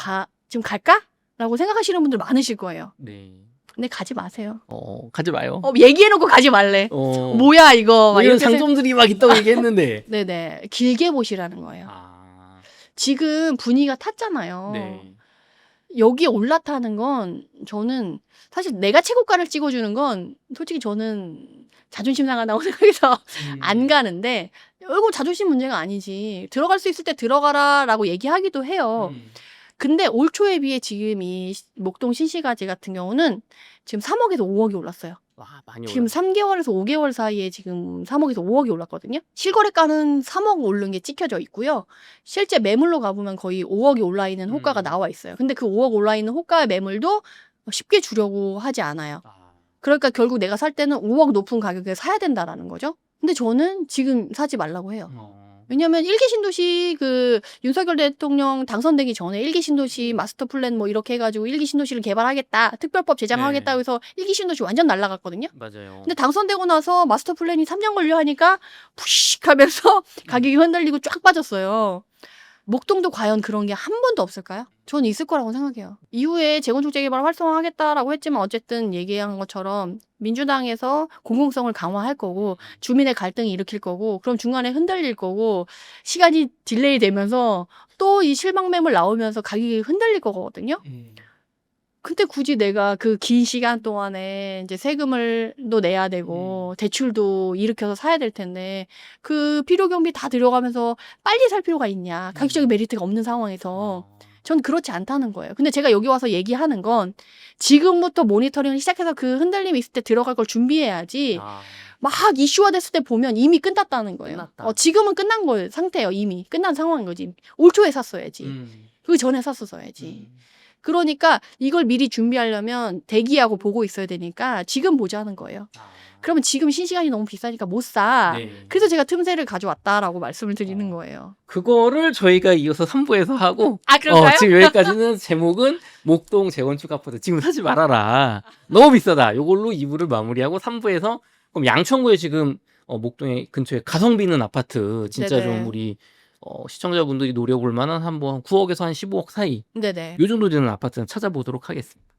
갈까? 라고 생각하시는 분들 많으실 거예요. 네. 근데 가지 마세요. 가지 마요. 얘기해놓고 가지 말래. 뭐야 이거. 막 이런 이렇게 장점들이 막 있다고 얘기했는데. 네네. 길게 보시라는 거예요. 지금 분위기가 탔잖아요. 네. 여기에 올라타는 건 저는 사실 내가 최고가를 찍어주는 건 솔직히 저는 자존심 상한다고 생각해서 안 가는데 이거 자존심 문제가 아니지. 들어갈 수 있을 때 들어가라라고 얘기하기도 해요. 근데 올 초에 비해 지금 이 목동 신시가지 같은 경우는 지금 3억에서 5억이 올랐어요. 와, 많이 지금 올랐어. 3개월에서 5개월 사이에 지금 3억에서 5억이 올랐거든요. 실거래가는 3억 오른 게 찍혀져 있고요. 실제 매물로 가보면 거의 5억이 올라 있는 호가가 나와 있어요. 근데 그 5억 올라 있는 호가의 매물도 쉽게 주려고 하지 않아요. 그러니까 결국 내가 살 때는 5억 높은 가격에 사야 된다라는 거죠. 근데 저는 지금 사지 말라고 해요. 왜냐면 1기 신도시 윤석열 대통령 당선되기 전에 1기 신도시 마스터 플랜 뭐 이렇게 해가지고 1기 신도시를 개발하겠다. 특별법 제정하겠다 해서 1기 신도시 완전 날라갔거든요. 맞아요. 근데 당선되고 나서 마스터 플랜이 3년 걸려 하니까 푸식 하면서 가격이 흔들리고 쫙 빠졌어요. 목동도 과연 그런 게 한 번도 없을까요? 저는 있을 거라고 생각해요. 이후에 재건축 재개발 활성화하겠다라고 했지만 어쨌든 얘기한 것처럼 민주당에서 공공성을 강화할 거고 주민의 갈등이 일으킬 거고 그럼 중간에 흔들릴 거고 시간이 딜레이 되면서 또 이 실망 매물 나오면서 가격이 흔들릴 거거든요. 근데 굳이 내가 그 긴 시간 동안에 이제 세금을 또 내야 되고 대출도 일으켜서 사야 될 텐데 그 필요 경비 다 들어가면서 빨리 살 필요가 있냐. 가격적인 메리트가 없는 상황에서 전 그렇지 않다는 거예요. 근데 제가 여기 와서 얘기하는 건 지금부터 모니터링을 시작해서 그 흔들림이 있을 때 들어갈 걸 준비해야지 막 이슈화 됐을 때 보면 이미 끝났다는 거예요. 끝났다. 지금은 끝난 거예요. 상태예요. 이미 끝난 상황인 거지. 올 초에 샀어야지. 그 전에 샀었어야지. 그러니까 이걸 미리 준비하려면 대기하고 보고 있어야 되니까 지금 보자는 거예요. 그러면 지금 신시간이 너무 비싸니까 못 사. 네. 그래서 제가 틈새를 가져왔다라고 말씀을 드리는 거예요. 그거를 저희가 이어서 3부에서 하고 그럴까요? 지금 여기까지는 제목은 목동 재건축 아파트 지금 사지 말아라. 너무 비싸다. 요걸로 2부를 마무리하고 3부에서 그럼 양천구에 지금 목동에 근처에 가성비 있는 아파트 진짜 네네. 좀 우리 시청자분들이 노려볼 만한 한 9억에서 한 15억 사이 네네. 요 정도 되는 아파트는 찾아보도록 하겠습니다.